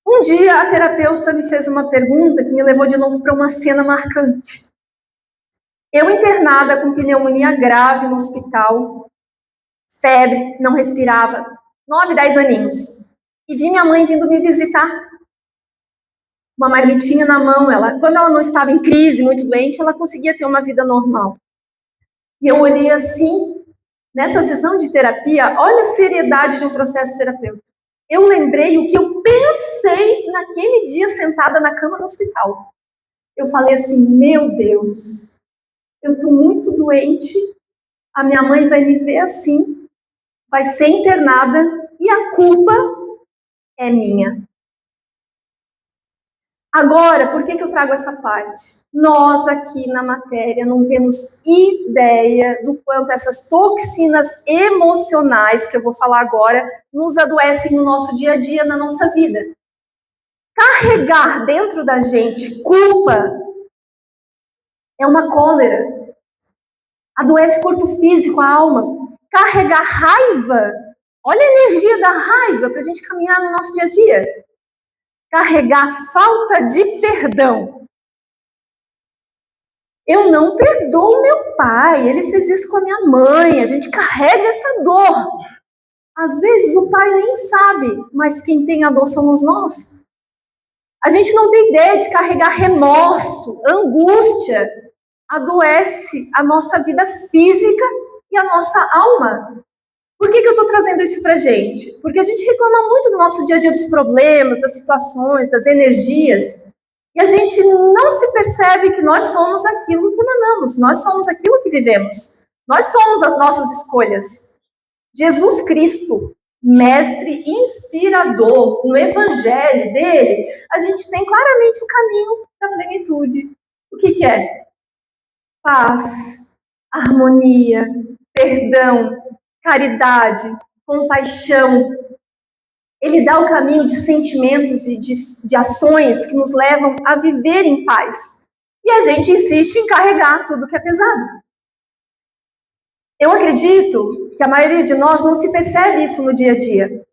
Um dia a terapeuta me fez uma pergunta que me levou de novo para uma cena marcante. Eu internada com pneumonia grave no hospital, febre, não respirava, 9, 10 aninhos. E vi minha mãe vindo me visitar. Uma marmitinha na mão, quando ela não estava em crise, muito doente, ela conseguia ter uma vida normal. E eu olhei assim, nessa sessão de terapia, olha a seriedade de um processo terapêutico. Eu lembrei o que eu pensei naquele dia sentada na cama do hospital. Eu falei assim, meu Deus, eu estou muito doente, a minha mãe vai me ver assim, vai ser internada e a culpa é minha. Agora, por que eu trago essa parte? Nós aqui na matéria não temos ideia do quanto essas toxinas emocionais, que eu vou falar agora, nos adoecem no nosso dia a dia, na nossa vida. Carregar dentro da gente culpa é uma cólera. Adoece o corpo físico, a alma. Carregar raiva, olha a energia da raiva para a gente caminhar no nosso dia a dia. Carregar falta de perdão. Eu não perdoo meu pai, ele fez isso com a minha mãe, a gente carrega essa dor. Às vezes o pai nem sabe, mas quem tem a dor somos nós. A gente não tem ideia de carregar remorso, angústia, adoece a nossa vida física e a nossa alma. Por que eu estou trazendo isso pra gente? Porque a gente reclama muito no nosso dia a dia dos problemas, das situações, das energias, e a gente não se percebe que nós somos aquilo que emanamos, nós somos aquilo que vivemos, nós somos as nossas escolhas. Jesus Cristo, mestre inspirador, no evangelho dele, a gente tem claramente o caminho da plenitude. O que é? Paz, harmonia, perdão, caridade, compaixão. Ele dá o caminho de sentimentos e de ações que nos levam a viver em paz. E a gente insiste em carregar tudo que é pesado. Eu acredito que a maioria de nós não se percebe isso no dia a dia.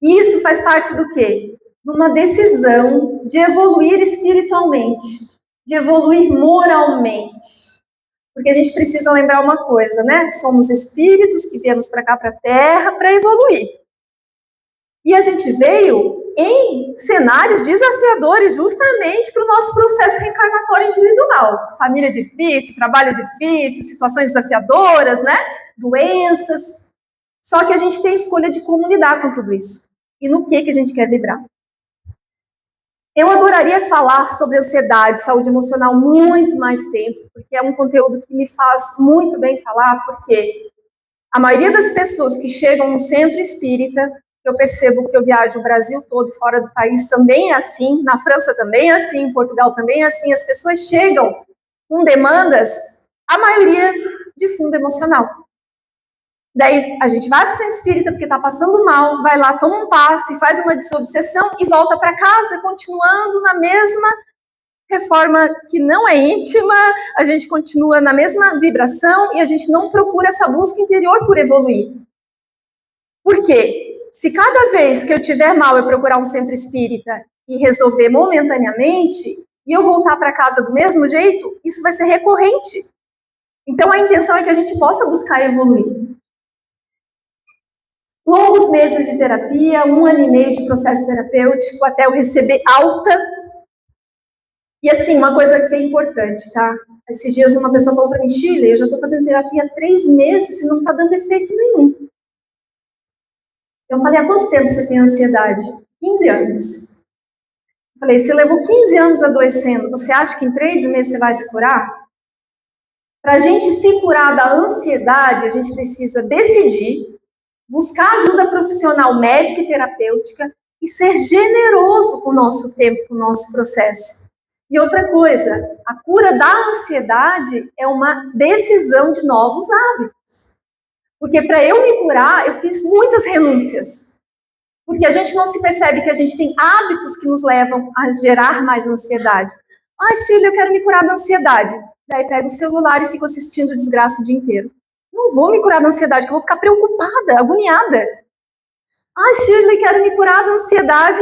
E isso faz parte do quê? De uma decisão de evoluir espiritualmente, de evoluir moralmente. Porque a gente precisa lembrar uma coisa, né? Somos espíritos que viemos para cá, para a Terra, para evoluir. E a gente veio em cenários desafiadores justamente para o nosso processo reencarnatório individual. Família difícil, trabalho difícil, situações desafiadoras, né? Doenças. Só que a gente tem a escolha de como lidar com tudo isso. E no que a gente quer vibrar. Eu adoraria falar sobre ansiedade, saúde emocional muito mais tempo, porque é um conteúdo que me faz muito bem falar, porque a maioria das pessoas que chegam no centro espírita, eu percebo que eu viajo o Brasil todo, fora do país também é assim, na França também é assim, em Portugal também é assim, as pessoas chegam com demandas, a maioria de fundo emocional. Daí a gente vai para o centro espírita porque está passando mal, vai lá, toma um passe, faz uma desobsessão e volta para casa, continuando na mesma reforma que não é íntima, a gente continua na mesma vibração e a gente não procura essa busca interior por evoluir. Por quê? Se cada vez que eu tiver mal eu procurar um centro espírita e resolver momentaneamente e eu voltar para casa do mesmo jeito, isso vai ser recorrente. Então a intenção é que a gente possa buscar evoluir. Longos meses de terapia, 1 ano e meio de processo terapêutico, até eu receber alta. E assim, uma coisa que é importante, tá? Esses dias uma pessoa falou para mim, Shirley, eu já estou fazendo terapia há 3 meses e não está dando efeito nenhum. Eu falei, há quanto tempo você tem ansiedade? 15 anos. Eu falei, você levou 15 anos adoecendo, você acha que em 3 meses você vai se curar? Para a gente se curar da ansiedade, a gente precisa decidir, buscar ajuda profissional médica e terapêutica e ser generoso com o nosso tempo, com o nosso processo. E outra coisa, a cura da ansiedade é uma decisão de novos hábitos. Porque para eu me curar, eu fiz muitas renúncias. Porque a gente não se percebe que a gente tem hábitos que nos levam a gerar mais ansiedade. Ah, Shirley, eu quero me curar da ansiedade. Daí pego o celular e fico assistindo desgraça o dia inteiro. Não vou me curar da ansiedade, que eu vou ficar preocupada, agoniada. Ah, Shirley, quero me curar da ansiedade.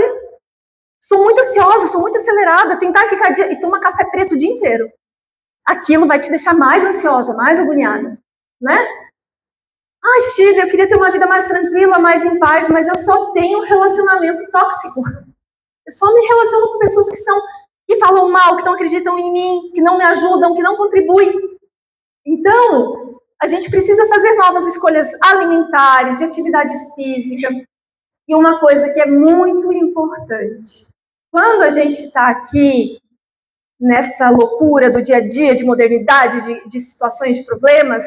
Sou muito ansiosa, sou muito acelerada, tenho taquicardia e toma café preto o dia inteiro. Aquilo vai te deixar mais ansiosa, mais agoniada, né? Ai, Shirley, eu queria ter uma vida mais tranquila, mais em paz, mas eu só tenho um relacionamento tóxico. Eu só me relaciono com pessoas que falam mal, que não acreditam em mim, que não me ajudam, que não contribuem. Então, a gente precisa fazer novas escolhas alimentares, de atividade física. E uma coisa que é muito importante. Quando a gente está aqui nessa loucura do dia a dia, de modernidade, de situações de problemas,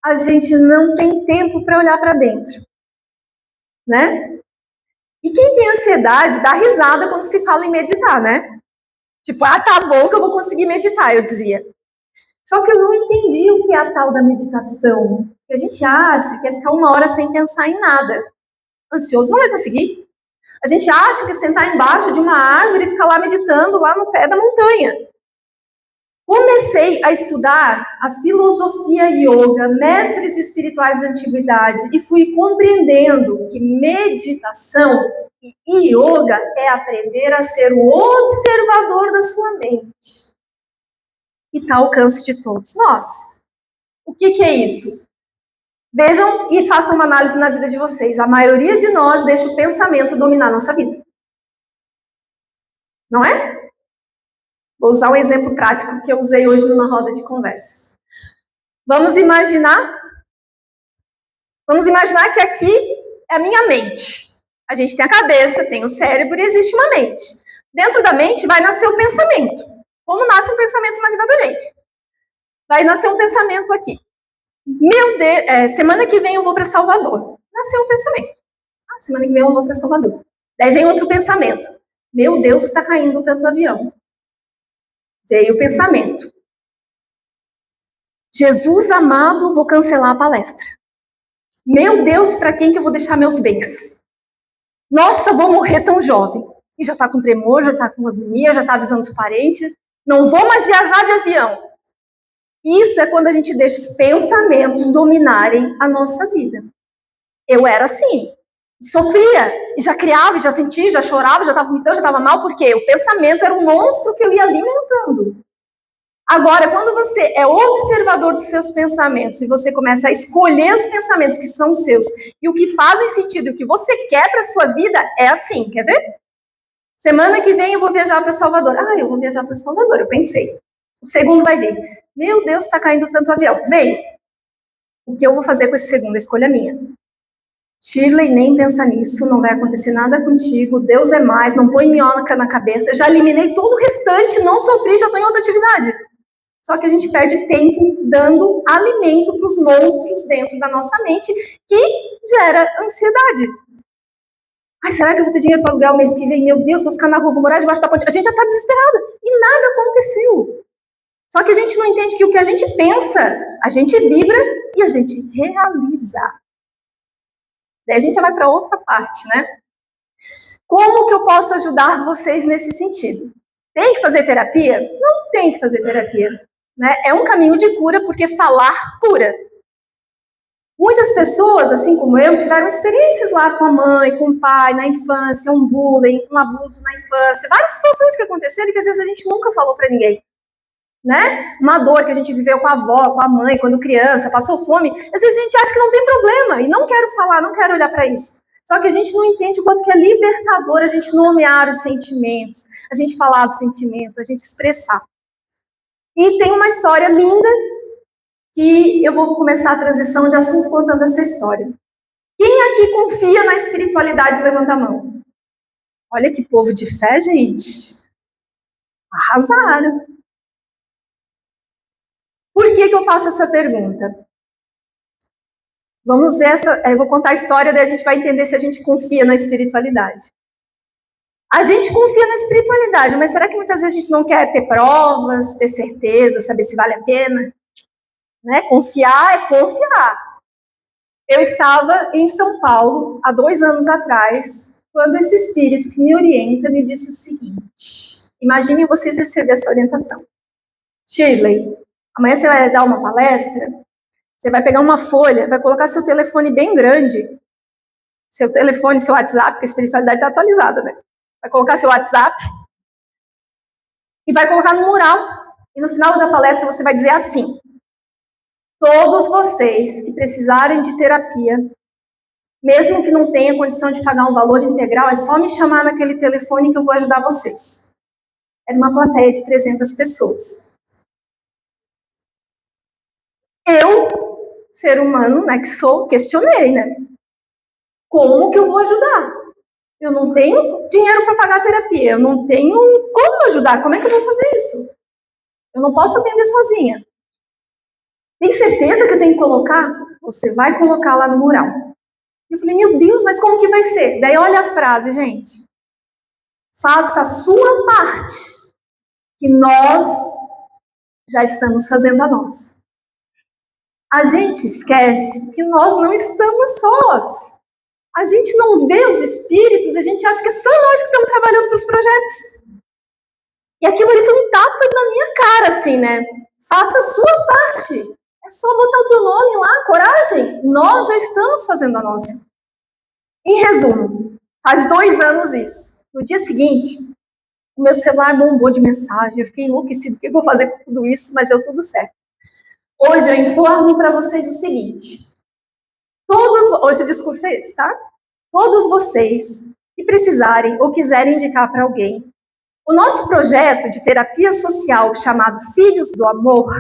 a gente não tem tempo para olhar para dentro, né? E quem tem ansiedade dá risada quando se fala em meditar, né? Tipo, tá bom que eu vou conseguir meditar, eu dizia. Só que eu não entendi o que é a tal da meditação. A gente acha que é ficar 1 hora sem pensar em nada. Ansioso não vai conseguir. A gente acha que é sentar embaixo de uma árvore e ficar lá meditando lá no pé da montanha. Comecei a estudar a filosofia yoga, mestres espirituais da antiguidade, e fui compreendendo que meditação e yoga é aprender a ser o observador da sua mente. E está ao alcance de todos nós. O que é isso? Vejam e façam uma análise na vida de vocês. A maioria de nós deixa o pensamento dominar a nossa vida. Não é? Vou usar um exemplo prático que eu usei hoje numa roda de conversas. Vamos imaginar que aqui é a minha mente. A gente tem a cabeça, tem o cérebro e existe uma mente. Dentro da mente vai nascer o pensamento. Como nasce um pensamento na vida da gente? Vai nascer um pensamento aqui. Meu Deus, semana que vem eu vou para Salvador. Nasceu um pensamento. Semana que vem eu vou para Salvador. Daí vem outro pensamento. Meu Deus, está caindo tanto avião. Veio o pensamento. Jesus amado, vou cancelar a palestra. Meu Deus, para quem que eu vou deixar meus bens? Nossa, vou morrer tão jovem. E já está com tremor, já está com agonia, já está avisando os parentes. Não vou mais viajar de avião. Isso é quando a gente deixa os pensamentos dominarem a nossa vida. Eu era assim. Sofria, e já criava, e já sentia, já chorava, já estava vomitando, já estava mal, porque o pensamento era um monstro que eu ia alimentando. Agora, quando você é observador dos seus pensamentos e você começa a escolher os pensamentos que são seus e o que fazem sentido, o que você quer para a sua vida, é assim, quer ver? Semana que vem eu vou viajar para Salvador. Eu vou viajar para Salvador, eu pensei. O segundo vai vir. Meu Deus, está caindo tanto avião. Veio. O que eu vou fazer com esse segundo? A escolha é minha. Shirley, nem pensa nisso, não vai acontecer nada contigo, Deus é mais, não põe minhoca na cabeça, já eliminei todo o restante, não sofri, já estou em outra atividade. Só que a gente perde tempo dando alimento para os monstros dentro da nossa mente, que gera ansiedade. Será que eu vou ter dinheiro para alugar o mês que vem? Meu Deus, vou ficar na rua, vou morar debaixo da ponte. A gente já está desesperada e nada aconteceu. Só que a gente não entende que o que a gente pensa, a gente vibra e a gente realiza. Daí a gente já vai para outra parte, né? Como que eu posso ajudar vocês nesse sentido? Tem que fazer terapia? Não tem que fazer terapia. Né? É um caminho de cura, porque falar cura. Muitas pessoas, assim como eu, tiveram experiências lá com a mãe, com o pai, na infância, um bullying, um abuso na infância, várias situações que aconteceram e que às vezes a gente nunca falou para ninguém. Né? Uma dor que a gente viveu com a avó, com a mãe, quando criança, passou fome, às vezes a gente acha que não tem problema e não quero falar, não quero olhar para isso. Só que a gente não entende o quanto que é libertador a gente nomear os sentimentos, a gente falar dos sentimentos, a gente expressar. E tem uma história linda que eu vou começar a transição de assunto contando essa história. Quem aqui confia na espiritualidade, levanta a mão. Olha que povo de fé, gente. Arrasaram. Por que eu faço essa pergunta? Vamos ver eu vou contar a história, daí a gente vai entender se a gente confia na espiritualidade. A gente confia na espiritualidade, mas será que muitas vezes a gente não quer ter provas, ter certeza, saber se vale a pena? Né? Confiar é confiar. Eu estava em São Paulo, há 2 anos atrás, quando esse espírito que me orienta me disse o seguinte. Imaginem vocês receberem essa orientação. Shirley, amanhã você vai dar uma palestra, você vai pegar uma folha, vai colocar seu telefone bem grande, seu telefone, seu WhatsApp, porque a espiritualidade está atualizada, né? vai colocar seu WhatsApp e vai colocar no mural. E no final da palestra você vai dizer assim: todos vocês que precisarem de terapia, mesmo que não tenha condição de pagar um valor integral, é só me chamar naquele telefone que eu vou ajudar vocês. Era uma plateia de 300 pessoas. Eu, ser humano, né, que sou, questionei, né? Como que eu vou ajudar? Eu não tenho dinheiro para pagar a terapia, eu não tenho como ajudar, como é que eu vou fazer isso? Eu não posso atender sozinha. Tem certeza que eu tenho que colocar? Você vai colocar lá no mural. Eu falei, meu Deus, mas como que vai ser? Daí olha a frase, gente. Faça a sua parte, que nós já estamos fazendo a nossa. A gente esquece que nós não estamos sós. A gente não vê os espíritos, a gente acha que é só nós que estamos trabalhando para os projetos. E aquilo ali foi um tapa na minha cara, assim, né? Faça a sua parte. É só botar o teu nome lá, coragem. Nós já estamos fazendo a nossa. Em resumo, faz 2 anos isso. No dia seguinte, o meu celular bombou de mensagem. Eu fiquei enlouquecida. O que eu vou fazer com tudo isso? Mas deu tudo certo. Hoje eu informo para vocês o seguinte. Hoje o discurso é esse, tá? Todos vocês que precisarem ou quiserem indicar para alguém, o nosso projeto de terapia social chamado Filhos do Amor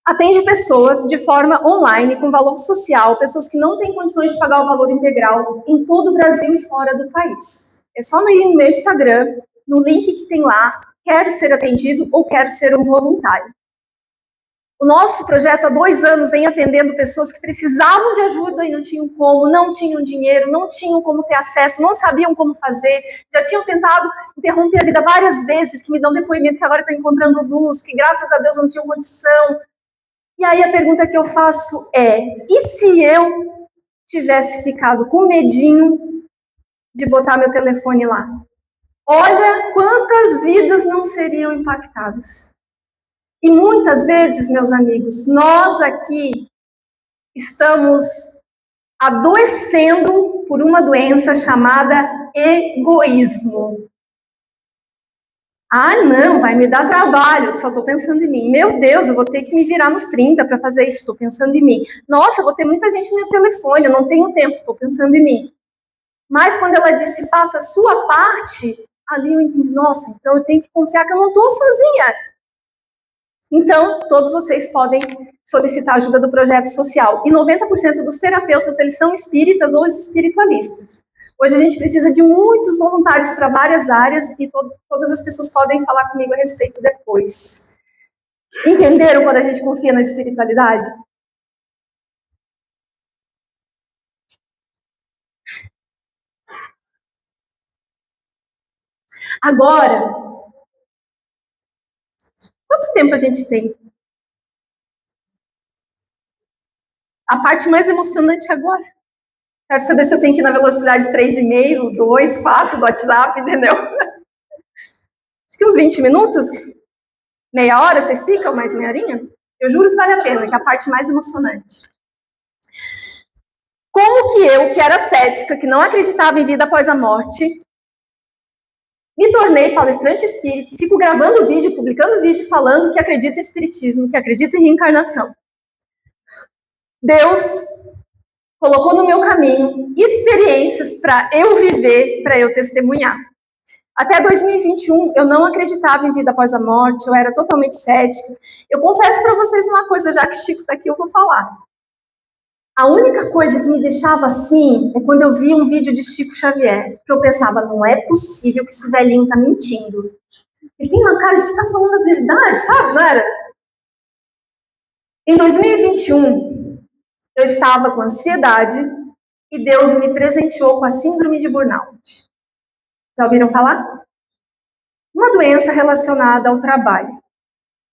atende pessoas de forma online, com valor social, pessoas que não têm condições de pagar o valor integral em todo o Brasil e fora do país. É só ir no meu Instagram, no link que tem lá, quero ser atendido ou quero ser um voluntário. O nosso projeto há 2 anos vem atendendo pessoas que precisavam de ajuda e não tinham como, não tinham dinheiro, não tinham como ter acesso, não sabiam como fazer, já tinham tentado interromper a vida várias vezes, que me dão depoimento que agora estão encontrando luz, que graças a Deus não tinham condição. E aí a pergunta que eu faço é, e se eu tivesse ficado com medinho de botar meu telefone lá? Olha quantas vidas não seriam impactadas. E muitas vezes, meus amigos, nós aqui estamos adoecendo por uma doença chamada egoísmo. Ah, não, vai me dar trabalho, só estou pensando em mim. Meu Deus, eu vou ter que me virar nos 30 para fazer isso, estou pensando em mim. Nossa, vou ter muita gente no meu telefone, eu não tenho tempo, estou pensando em mim. Mas quando ela disse, faça a sua parte, ali eu entendi, nossa, então eu tenho que confiar que eu não estou sozinha. Então, todos vocês podem solicitar ajuda do projeto social. E 90% dos terapeutas, eles são espíritas ou espiritualistas. Hoje a gente precisa de muitos voluntários para várias áreas e todas as pessoas podem falar comigo a respeito depois. Entenderam quando a gente confia na espiritualidade? Agora, quanto tempo a gente tem? A parte mais emocionante agora. Quero saber se eu tenho que ir na velocidade 3,5, 2, 4 do WhatsApp, entendeu? Acho que uns 20 minutos, meia hora, vocês ficam mais meia horinha? Eu juro que vale a pena, que é a parte mais emocionante. Como que eu, que era cética, que não acreditava em vida após a morte, me tornei palestrante espírita, fico gravando vídeo, publicando vídeo, falando que acredito em espiritismo, que acredito em reencarnação. Deus colocou no meu caminho experiências para eu viver, para eu testemunhar. Até 2021, eu não acreditava em vida após a morte, eu era totalmente cética. Eu confesso para vocês uma coisa, já que Chico está aqui, eu vou falar. A única coisa que me deixava assim é quando eu via um vídeo de Chico Xavier, que eu pensava, não é possível que esse velhinho está mentindo. Ele tem uma cara de que está falando a verdade, sabe, não era? Em 2021, eu estava com ansiedade e Deus me presenteou com a síndrome de burnout. Já ouviram falar? Uma doença relacionada ao trabalho.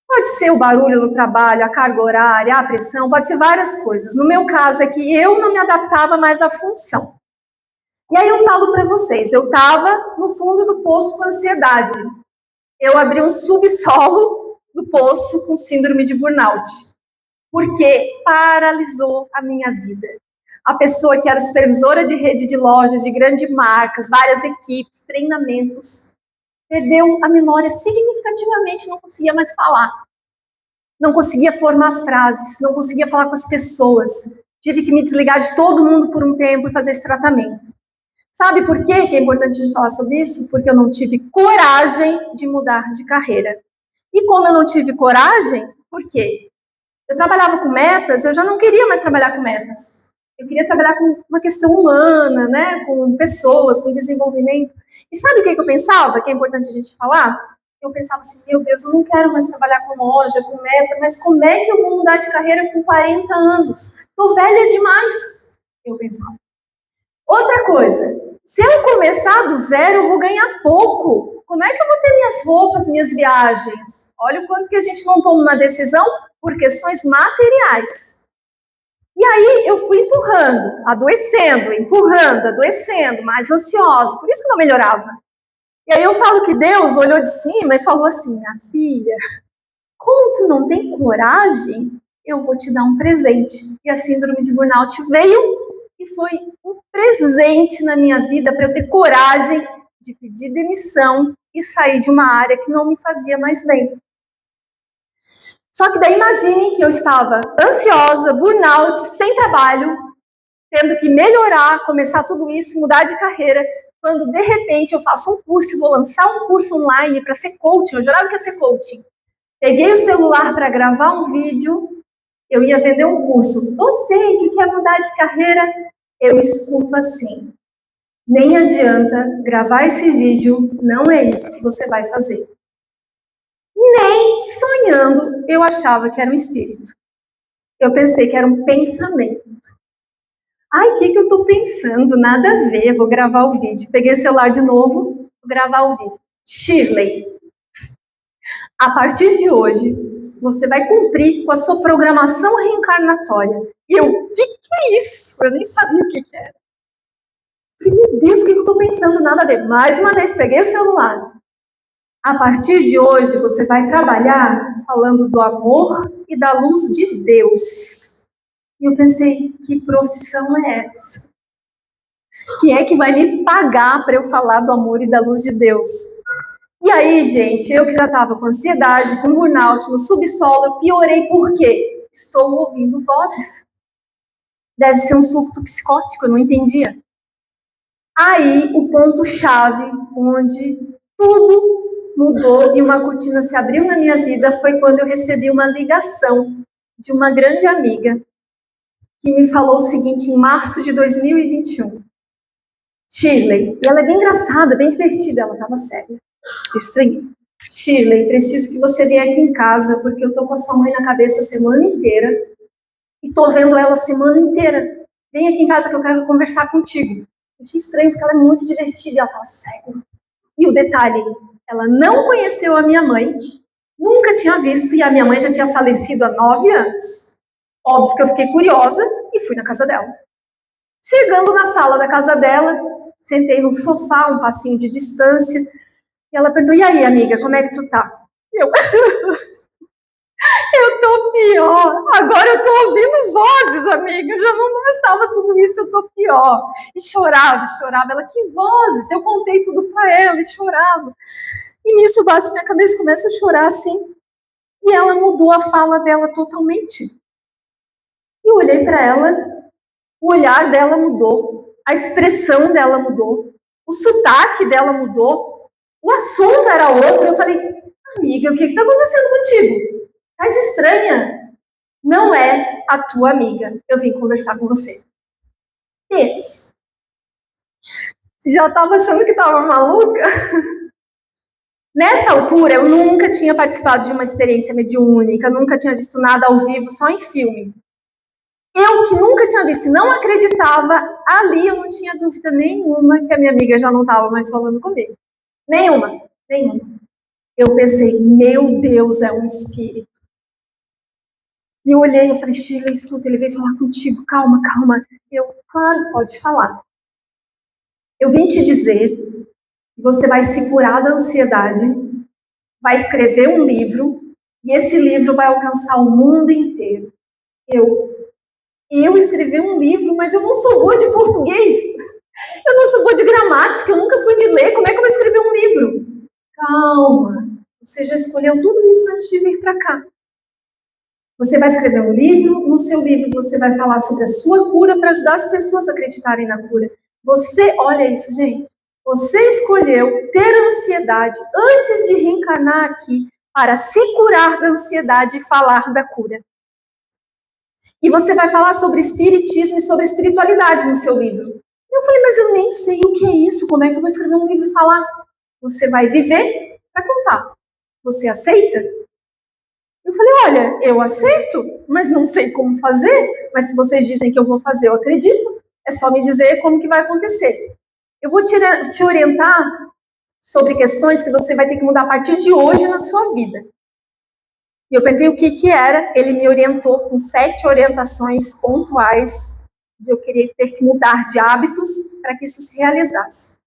Pode ser o barulho no trabalho, a carga horária, a pressão, pode ser várias coisas. No meu caso é que eu não me adaptava mais à função. E aí eu falo para vocês, eu estava no fundo do poço com ansiedade. Eu abri um subsolo do poço com síndrome de burnout. Porque paralisou a minha vida. A pessoa que era supervisora de rede de lojas, de grandes marcas, várias equipes, treinamentos, perdeu a memória significativamente, não conseguia mais falar. Não conseguia formar frases, não conseguia falar com as pessoas. Tive que me desligar de todo mundo por um tempo e fazer esse tratamento. Sabe por quê que é importante a gente falar sobre isso? Porque eu não tive coragem de mudar de carreira. E como eu não tive coragem, por quê? Eu trabalhava com metas, eu já não queria mais trabalhar com metas. Eu queria trabalhar com uma questão humana, né? Com pessoas, com desenvolvimento. E sabe o que eu pensava, que é importante a gente falar? Eu pensava assim, meu Deus, eu não quero mais trabalhar com loja, com meta, mas como é que eu vou mudar de carreira com 40 anos? Estou velha demais, eu pensava. Outra coisa, se eu começar do zero, eu vou ganhar pouco. Como é que eu vou ter minhas roupas, minhas viagens? Olha o quanto que a gente não toma uma decisão por questões materiais. E aí eu fui empurrando, adoecendo, mais ansiosa. Por isso que não melhorava. E aí eu falo que Deus olhou de cima e falou assim, minha filha, como tu não tem coragem, eu vou te dar um presente. E a síndrome de burnout veio e foi um presente na minha vida para eu ter coragem de pedir demissão e sair de uma área que não me fazia mais bem. Só que daí imagine que eu estava ansiosa, burnout, sem trabalho, tendo que melhorar, começar tudo isso, mudar de carreira, quando de repente eu faço um curso, vou lançar um curso online para ser coaching, eu jurava que ia ser coaching. Peguei o celular para gravar um vídeo, eu ia vender um curso. Você que quer mudar de carreira, eu escuto assim, nem adianta gravar esse vídeo, não é isso que você vai fazer. Nem sonhando eu achava que era um espírito. Eu pensei que era um pensamento. Ai, o que eu tô pensando? Nada a ver, vou gravar o vídeo. Peguei o celular de novo, vou gravar o vídeo. Shirley, a partir de hoje, você vai cumprir com a sua programação reencarnatória. E eu, o que é isso? Eu nem sabia o que era. Falei, meu Deus, o que eu tô pensando? Nada a ver. Mais uma vez, peguei o celular. A partir de hoje, você vai trabalhar falando do amor e da luz de Deus. E eu pensei, que profissão é essa? Quem é que vai me pagar para eu falar do amor e da luz de Deus? E aí, gente, eu que já estava com ansiedade, com burnout, no subsolo, eu piorei por quê? Estou ouvindo vozes. Deve ser um surto psicótico, eu não entendia. Aí, o ponto-chave, onde tudo mudou e uma cortina se abriu na minha vida, foi quando eu recebi uma ligação de uma grande amiga que me falou o seguinte, em março de 2021. Shirley, e ela é bem engraçada, bem divertida, ela estava séria. Eu estranhei. Shirley, preciso que você venha aqui em casa, porque eu tô com a sua mãe na cabeça a semana inteira e tô vendo ela a semana inteira. Vem aqui em casa que eu quero conversar contigo. Eu achei estranho, porque ela é muito divertida e ela estava séria. E o detalhe, ela não conheceu a minha mãe, nunca tinha visto, e a minha mãe já tinha falecido há 9 anos. Óbvio que eu fiquei curiosa e fui na casa dela. Chegando na sala da casa dela, sentei no sofá, um passinho de distância, e ela perguntou, e aí, amiga, como é que tu tá? Eu tô pior, agora eu tô ouvindo vozes, amiga, eu já não bastava tudo isso, eu tô pior. E chorava, ela, que vozes? Eu contei tudo pra ela e chorava. E nisso eu baixo minha cabeça e começo a chorar assim, e ela mudou a fala dela totalmente. E eu olhei pra ela, o olhar dela mudou, a expressão dela mudou, o sotaque dela mudou, o assunto era outro. Eu falei, amiga, o que está acontecendo contigo? Estás estranha? Não é a tua amiga, eu vim conversar com você. Você já estava achando que estava maluca? Nessa altura, eu nunca tinha participado de uma experiência mediúnica, nunca tinha visto nada ao vivo, só em filme. Eu que nunca tinha visto e não acreditava, ali eu não tinha dúvida nenhuma que a minha amiga já não estava mais falando comigo. Nenhuma. Eu pensei, meu Deus, é um espírito. E eu olhei, eu falei, Sheila, escuta, ele veio falar contigo, calma. Eu, claro, pode falar. Eu vim te dizer que você vai se curar da ansiedade, vai escrever um livro, e esse livro vai alcançar o mundo inteiro. Eu, Eu escrever um livro, mas eu não sou boa de português. Eu não sou boa de gramática, eu nunca fui de ler. Como é que eu vou escrever um livro? Calma. Você já escolheu tudo isso antes de vir para cá. Você vai escrever um livro, no seu livro você vai falar sobre a sua cura para ajudar as pessoas a acreditarem na cura. Você, olha isso, gente. Você escolheu ter ansiedade antes de reencarnar aqui para se curar da ansiedade e falar da cura. E você vai falar sobre espiritismo e sobre espiritualidade no seu livro. Eu falei, mas eu nem sei o que é isso, como é que eu vou escrever um livro e falar? Você vai viver para contar. Você aceita? Eu falei, olha, eu aceito, mas não sei como fazer, mas se vocês dizem que eu vou fazer, eu acredito, é só me dizer como que vai acontecer. Eu vou te orientar sobre questões que você vai ter que mudar a partir de hoje na sua vida. E eu perguntei o que era, ele me orientou com 7 orientações pontuais de eu querer ter que mudar de hábitos para que isso se realizasse.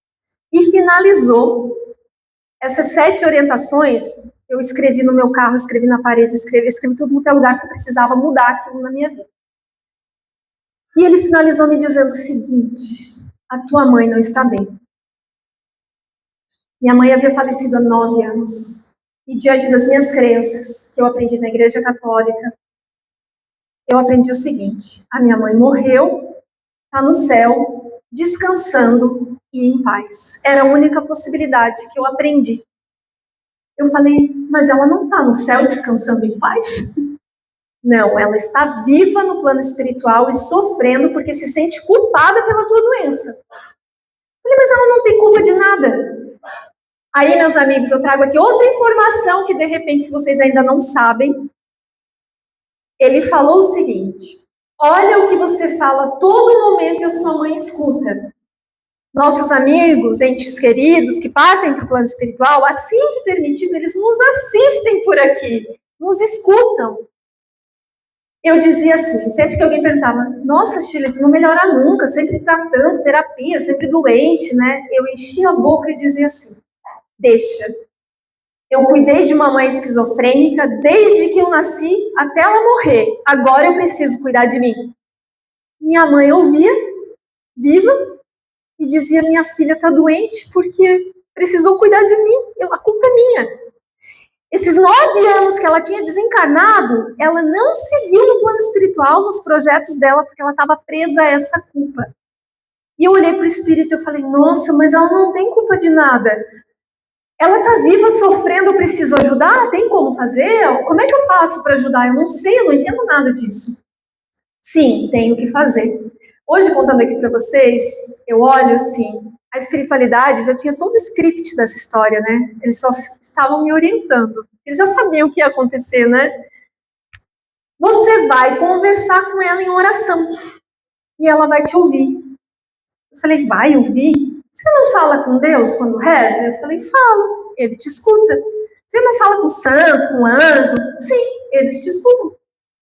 E finalizou essas 7 orientações, eu escrevi no meu carro, escrevi na parede, escrevi tudo no teu lugar que eu precisava mudar aquilo na minha vida. E ele finalizou me dizendo o seguinte, a tua mãe não está bem. Minha mãe havia falecido há 9 anos. E diante das minhas crenças, que eu aprendi na Igreja Católica, eu aprendi o seguinte, a minha mãe morreu, está no céu, descansando e em paz. Era a única possibilidade que eu aprendi. Eu falei, mas ela não está no céu descansando em paz? Não, ela está viva no plano espiritual e sofrendo porque se sente culpada pela tua doença. Eu falei, mas ela não tem culpa de nada. Aí, meus amigos, eu trago aqui outra informação que, de repente, se vocês ainda não sabem, ele falou o seguinte, olha o que você fala todo momento e a sua mãe escuta. Nossos amigos, entes queridos, que partem para o plano espiritual, assim que permitido, eles nos assistem por aqui, nos escutam. Eu dizia assim, sempre que alguém perguntava, nossa, Shirley, tu não melhora nunca, sempre tratando, terapia, sempre doente, né? Eu enchia a boca e dizia assim, deixa. Eu cuidei de uma mãe esquizofrênica desde que eu nasci até ela morrer. Agora eu preciso cuidar de mim. Minha mãe ouvia, viva, e dizia, minha filha está doente porque precisou cuidar de mim. A culpa é minha. Esses 9 anos que ela tinha desencarnado, ela não seguiu no plano espiritual, nos projetos dela, porque ela estava presa a essa culpa. E eu olhei para o espírito e falei, nossa, mas ela não tem culpa de nada. Ela está viva, sofrendo, eu preciso ajudar? Tem como fazer? Como é que eu faço para ajudar? Eu não sei, eu não entendo nada disso. Sim, tenho que fazer. Hoje, contando aqui para vocês, eu olho assim, a espiritualidade já tinha todo o script dessa história, né? Eles só estavam me orientando. Eles já sabiam o que ia acontecer, né? Você vai conversar com ela em oração. E ela vai te ouvir. Eu falei, vai ouvir? Você não fala com Deus quando reza? Eu falei, falo. Ele te escuta. Você não fala com santo, com anjo? Sim, eles te escutam.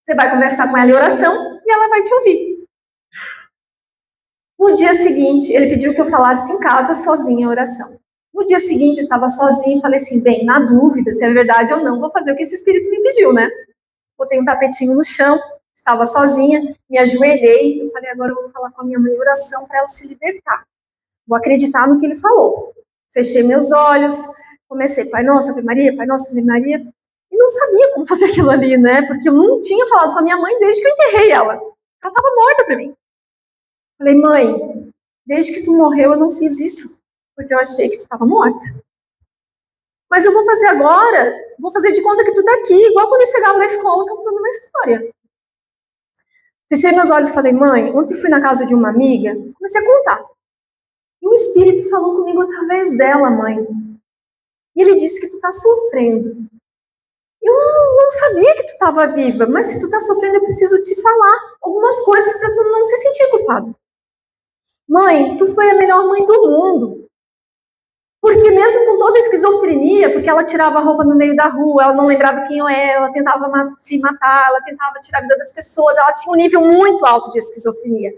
Você vai conversar com ela em oração e ela vai te ouvir. No dia seguinte, ele pediu que eu falasse em casa, sozinha, em oração. No dia seguinte, eu estava sozinha e falei assim, bem, na dúvida se é verdade ou não, vou fazer o que esse espírito me pediu, né? Botei um tapetinho no chão, estava sozinha, me ajoelhei, eu falei, agora eu vou falar com a minha mãe em oração para ela se libertar. Vou acreditar no que ele falou. Fechei meus olhos, comecei, Pai Nosso, Ave Maria, Pai Nosso, Ave Maria, e não sabia como fazer aquilo ali, né? Porque eu não tinha falado com a minha mãe desde que eu enterrei ela. Ela estava morta para mim. Falei, mãe, desde que tu morreu eu não fiz isso, porque eu achei que tu estava morta. Mas eu vou fazer agora, vou fazer de conta que tu tá aqui, igual quando eu chegava na escola contando uma história. Fechei meus olhos e falei, mãe, ontem fui na casa de uma amiga, comecei a contar. E o espírito falou comigo através dela, mãe. E ele disse que tu tá sofrendo. Eu não sabia que tu estava viva, mas se tu tá sofrendo eu preciso te falar algumas coisas para tu não se sentir culpado. Mãe, tu foi a melhor mãe do mundo. Porque mesmo com toda a esquizofrenia, porque ela tirava a roupa no meio da rua, ela não lembrava quem eu era, ela tentava se matar, ela tentava tirar a vida das pessoas, ela tinha um nível muito alto de esquizofrenia.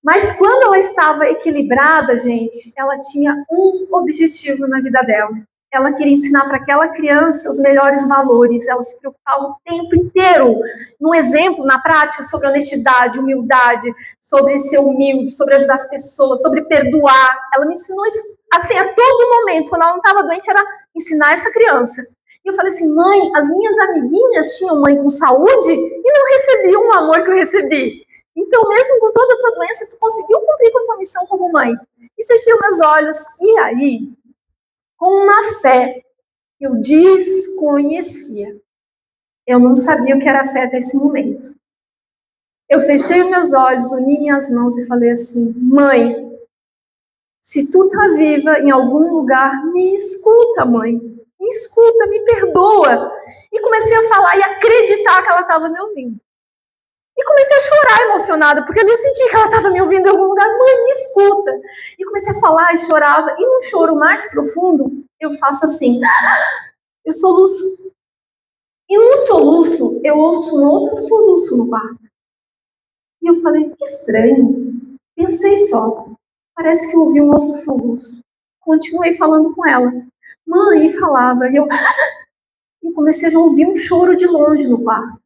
Mas quando ela estava equilibrada, gente, ela tinha um objetivo na vida dela. ela queria ensinar para aquela criança os melhores valores. Ela se preocupava o tempo inteiro no exemplo, na prática, sobre honestidade, humildade, sobre ser humilde, sobre ajudar as pessoas, sobre perdoar. Ela me ensinou isso assim, a todo momento. Quando ela não estava doente, era ensinar essa criança. E eu falei assim, mãe, as minhas amiguinhas tinham mãe com saúde e não recebiam o amor que eu recebi. Então, mesmo com toda a tua doença, tu conseguiu cumprir com a tua missão como mãe. E fechei os meus olhos. E aí, com uma fé que eu desconhecia, eu não sabia o que era fé até esse momento. Eu fechei os meus olhos, uni minhas mãos e falei assim, mãe, se tu tá viva em algum lugar, me escuta, mãe. Me escuta, me perdoa. E comecei a falar e acreditar que ela estava me ouvindo. E comecei a chorar emocionada, porque eu senti que ela estava me ouvindo em algum lugar. Mãe, me escuta. E comecei a falar e chorava. E num choro mais profundo, eu faço assim. Eu soluço. E num soluço, eu ouço um outro soluço no quarto. E eu falei, que estranho. Pensei só. Parece que eu ouvi um outro soluço. Continuei falando com ela. Mãe, e falava. E eu comecei a ouvir um choro de longe no quarto.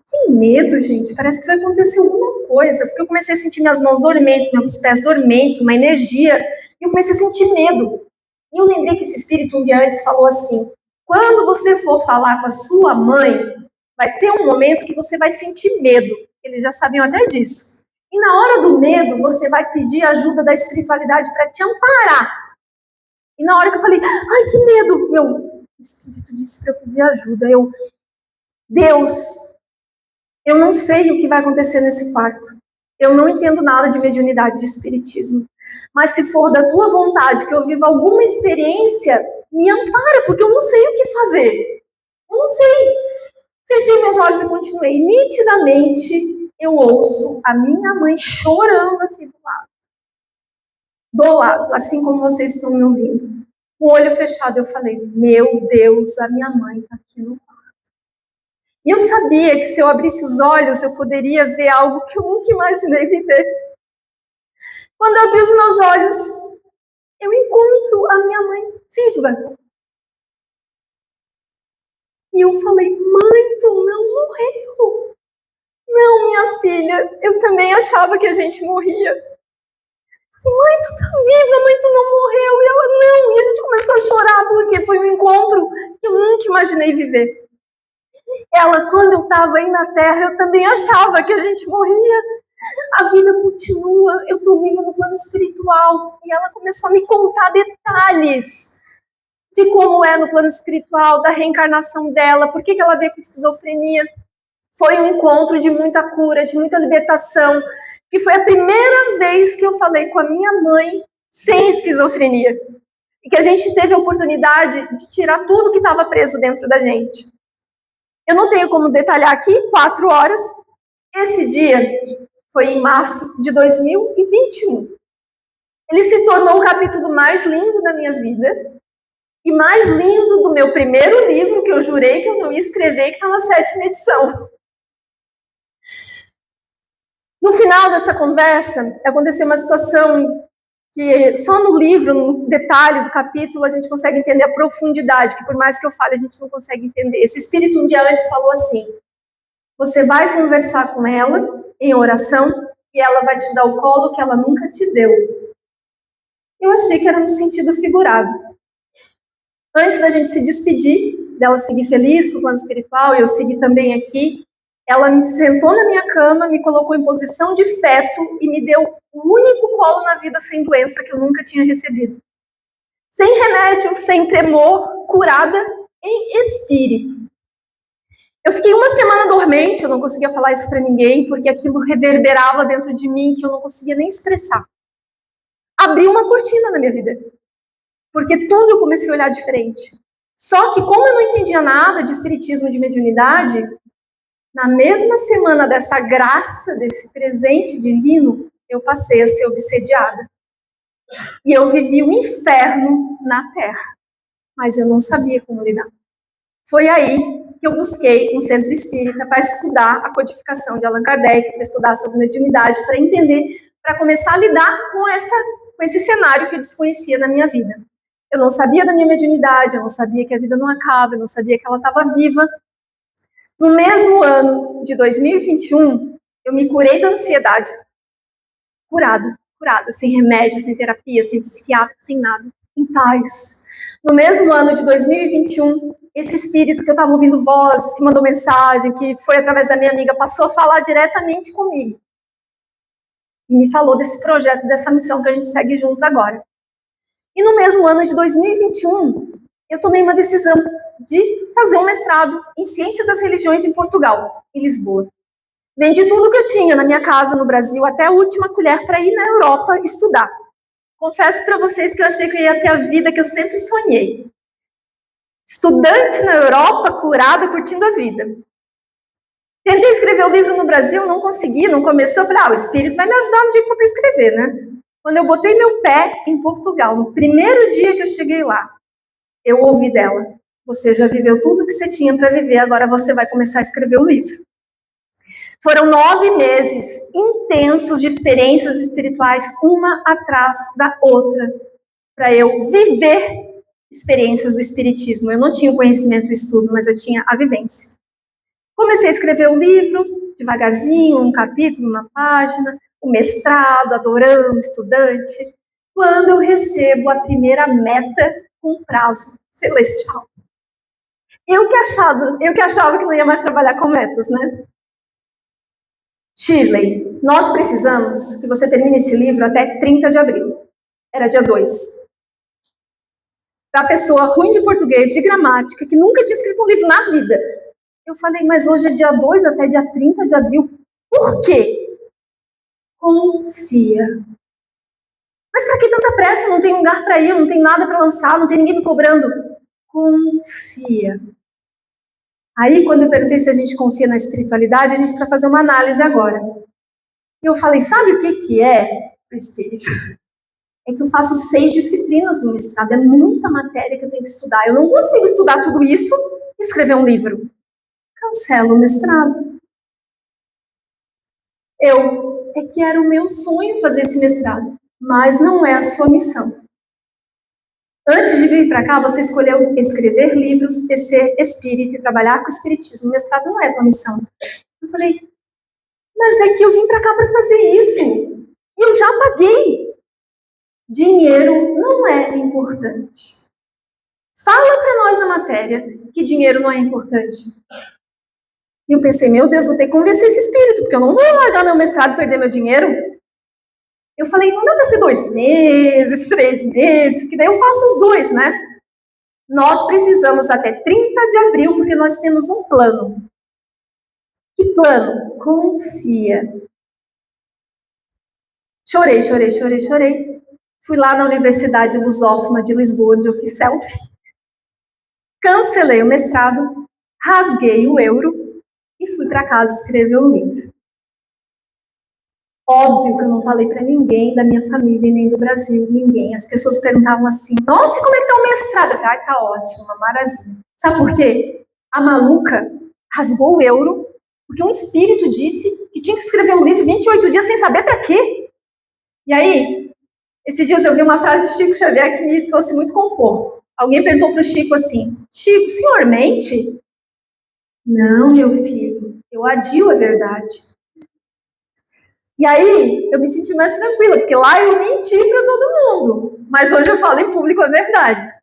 Que medo, gente. Parece que vai acontecer alguma coisa. Porque eu comecei a sentir minhas mãos dormentes, meus pés dormentes, uma energia. E eu comecei a sentir medo. E eu lembrei que esse espírito um dia antes falou assim, quando você for falar com a sua mãe, vai ter um momento que você vai sentir medo. Eles já sabiam até disso. E na hora do medo, você vai pedir ajuda da espiritualidade para te amparar. E na hora que eu falei, ai, que medo! O espírito disse para eu pedir ajuda. Deus, eu não sei o que vai acontecer nesse quarto. Eu não entendo nada de mediunidade, de espiritismo. Mas se for da tua vontade que eu viva alguma experiência, me ampara, porque eu não sei o que fazer. Eu não sei. Fechei meus olhos e continuei. Nitidamente, eu ouço a minha mãe chorando aqui do lado. Do lado, assim como vocês estão me ouvindo. Com o olho fechado, eu falei, meu Deus, a minha mãe está aqui no quarto. E eu sabia que se eu abrisse os olhos, eu poderia ver algo que eu nunca imaginei viver. Quando eu abri os meus olhos, eu encontro a minha mãe viva. E eu falei, mãe, tu não morreu. Não, minha filha, eu também achava que a gente morria. Mãe, tu tá viva, mãe, tu não morreu. E ela, não. E a gente começou a chorar, porque foi um encontro que eu nunca imaginei viver. Ela, quando eu estava aí na Terra, eu também achava que a gente morria. A vida continua, eu estou viva no plano espiritual. E ela começou a me contar detalhes de como é no plano espiritual, da reencarnação dela, por que ela veio com esquizofrenia. Foi um encontro de muita cura, de muita libertação. E foi a primeira vez que eu falei com a minha mãe sem esquizofrenia. E que a gente teve a oportunidade de tirar tudo que estava preso dentro da gente. Eu não tenho como detalhar aqui, 4 horas. Esse dia foi em março de 2021. Ele se tornou o capítulo mais lindo da minha vida e mais lindo do meu primeiro livro, que eu jurei que eu não ia escrever, que está na 7ª edição. No final dessa conversa, aconteceu uma situação que só no livro, no detalhe do capítulo, a gente consegue entender a profundidade, que por mais que eu fale, a gente não consegue entender. Esse espírito um dia antes falou assim, você vai conversar com ela em oração e ela vai te dar o colo que ela nunca te deu. Eu achei que era no sentido figurado. Antes da gente se despedir, dela seguir feliz pro plano espiritual, e eu segui também aqui, ela me sentou na minha cama, me colocou em posição de feto e me deu o único colo na vida sem doença que eu nunca tinha recebido. Sem remédio, sem tremor, curada em espírito. Eu fiquei uma semana dormente, eu não conseguia falar isso para ninguém, porque aquilo reverberava dentro de mim que eu não conseguia nem expressar. Abriu uma cortina na minha vida, porque tudo eu comecei a olhar diferente. Só que como eu não entendia nada de espiritismo, de mediunidade, na mesma semana dessa graça, desse presente divino, eu passei a ser obsediada. E eu vivi um inferno na Terra, mas eu não sabia como lidar. Foi aí que eu busquei um centro espírita para estudar a codificação de Allan Kardec, para estudar sobre mediunidade, para entender, para começar a lidar com esse cenário que eu desconhecia na minha vida. Eu não sabia da minha mediunidade, eu não sabia que a vida não acaba, eu não sabia que ela estava viva. No mesmo ano de 2021, eu me curei da ansiedade. Curada, sem remédio, sem terapia, sem psiquiatra, sem nada, em paz. No mesmo ano de 2021, esse espírito que eu estava ouvindo voz, que mandou mensagem, que foi através da minha amiga, passou a falar diretamente comigo. E me falou desse projeto, dessa missão que a gente segue juntos agora. E no mesmo ano de 2021, eu tomei uma decisão de fazer um mestrado em Ciência das Religiões em Portugal, em Lisboa. Vendi tudo que eu tinha na minha casa no Brasil, até a última colher, para ir na Europa estudar. Confesso para vocês que eu achei que eu ia ter a vida que eu sempre sonhei. Estudante na Europa, curada, curtindo a vida. Tentei escrever o livro no Brasil, não consegui, não começou. Eu falei, o Espírito vai me ajudar no dia que for para escrever, né? Quando eu botei meu pé em Portugal, no primeiro dia que eu cheguei lá, eu ouvi dela, você já viveu tudo que você tinha para viver, agora você vai começar a escrever o livro. Foram 9 meses intensos de experiências espirituais, uma atrás da outra, para eu viver experiências do espiritismo. Eu não tinha o conhecimento e o estudo, mas eu tinha a vivência. Comecei a escrever o livro, devagarzinho, um capítulo, uma página, o mestrado, adorando, estudante, quando eu recebo a primeira meta com prazo celestial. Eu que achava que não ia mais trabalhar com metas, né? Shirley, nós precisamos que você termine esse livro até 30 de abril. Era dia 2. Para a pessoa ruim de português, de gramática, que nunca tinha escrito um livro na vida. Eu falei, mas hoje é dia 2 até dia 30 de abril. Por quê? Confia. Mas para que tanta pressa? Não tem lugar para ir, não tem nada para lançar, não tem ninguém me cobrando. Confia. Aí, quando eu perguntei se a gente confia na espiritualidade, a gente precisa fazer uma análise agora. E eu falei, sabe o que é o espírito? É que eu faço 6 disciplinas no mestrado, é muita matéria que eu tenho que estudar. Eu não consigo estudar tudo isso e escrever um livro. Cancelo o mestrado. É que era o meu sonho fazer esse mestrado, mas não é a sua missão. Antes de vir para cá, você escolheu escrever livros, e ser espírita e trabalhar com espiritismo. O mestrado não é a tua missão. Eu falei, mas é que eu vim para cá para fazer isso. E eu já paguei. Dinheiro não é importante. Fala para nós a matéria que dinheiro não é importante. E eu pensei, meu Deus, vou ter que convencer esse espírito, porque eu não vou largar meu mestrado e perder meu dinheiro. Eu falei, não dá para ser 2 meses, 3 meses, que daí eu faço os 2, né? Nós precisamos até 30 de abril, porque nós temos um plano. Que plano? Confia. Chorei. Fui lá na Universidade Lusófona de Lisboa, onde eu fiz selfie. Cancelei o mestrado, rasguei o euro e fui para casa escrever o livro. Óbvio que eu não falei para ninguém da minha família, nem do Brasil, ninguém. As pessoas perguntavam assim, nossa, como é que tá o mestrado? Eu falei, tá ótimo, uma maravilha. Sabe por quê? A maluca rasgou o euro porque um espírito disse que tinha que escrever um livro 28 dias sem saber para quê. E aí, esses dias eu vi uma frase de Chico Xavier que me trouxe muito conforto. Alguém perguntou para o Chico assim, Chico, o senhor mente? Não, meu filho, eu adio a verdade. E aí, eu me senti mais tranquila, porque lá eu menti para todo mundo. Mas hoje eu falo em público a verdade.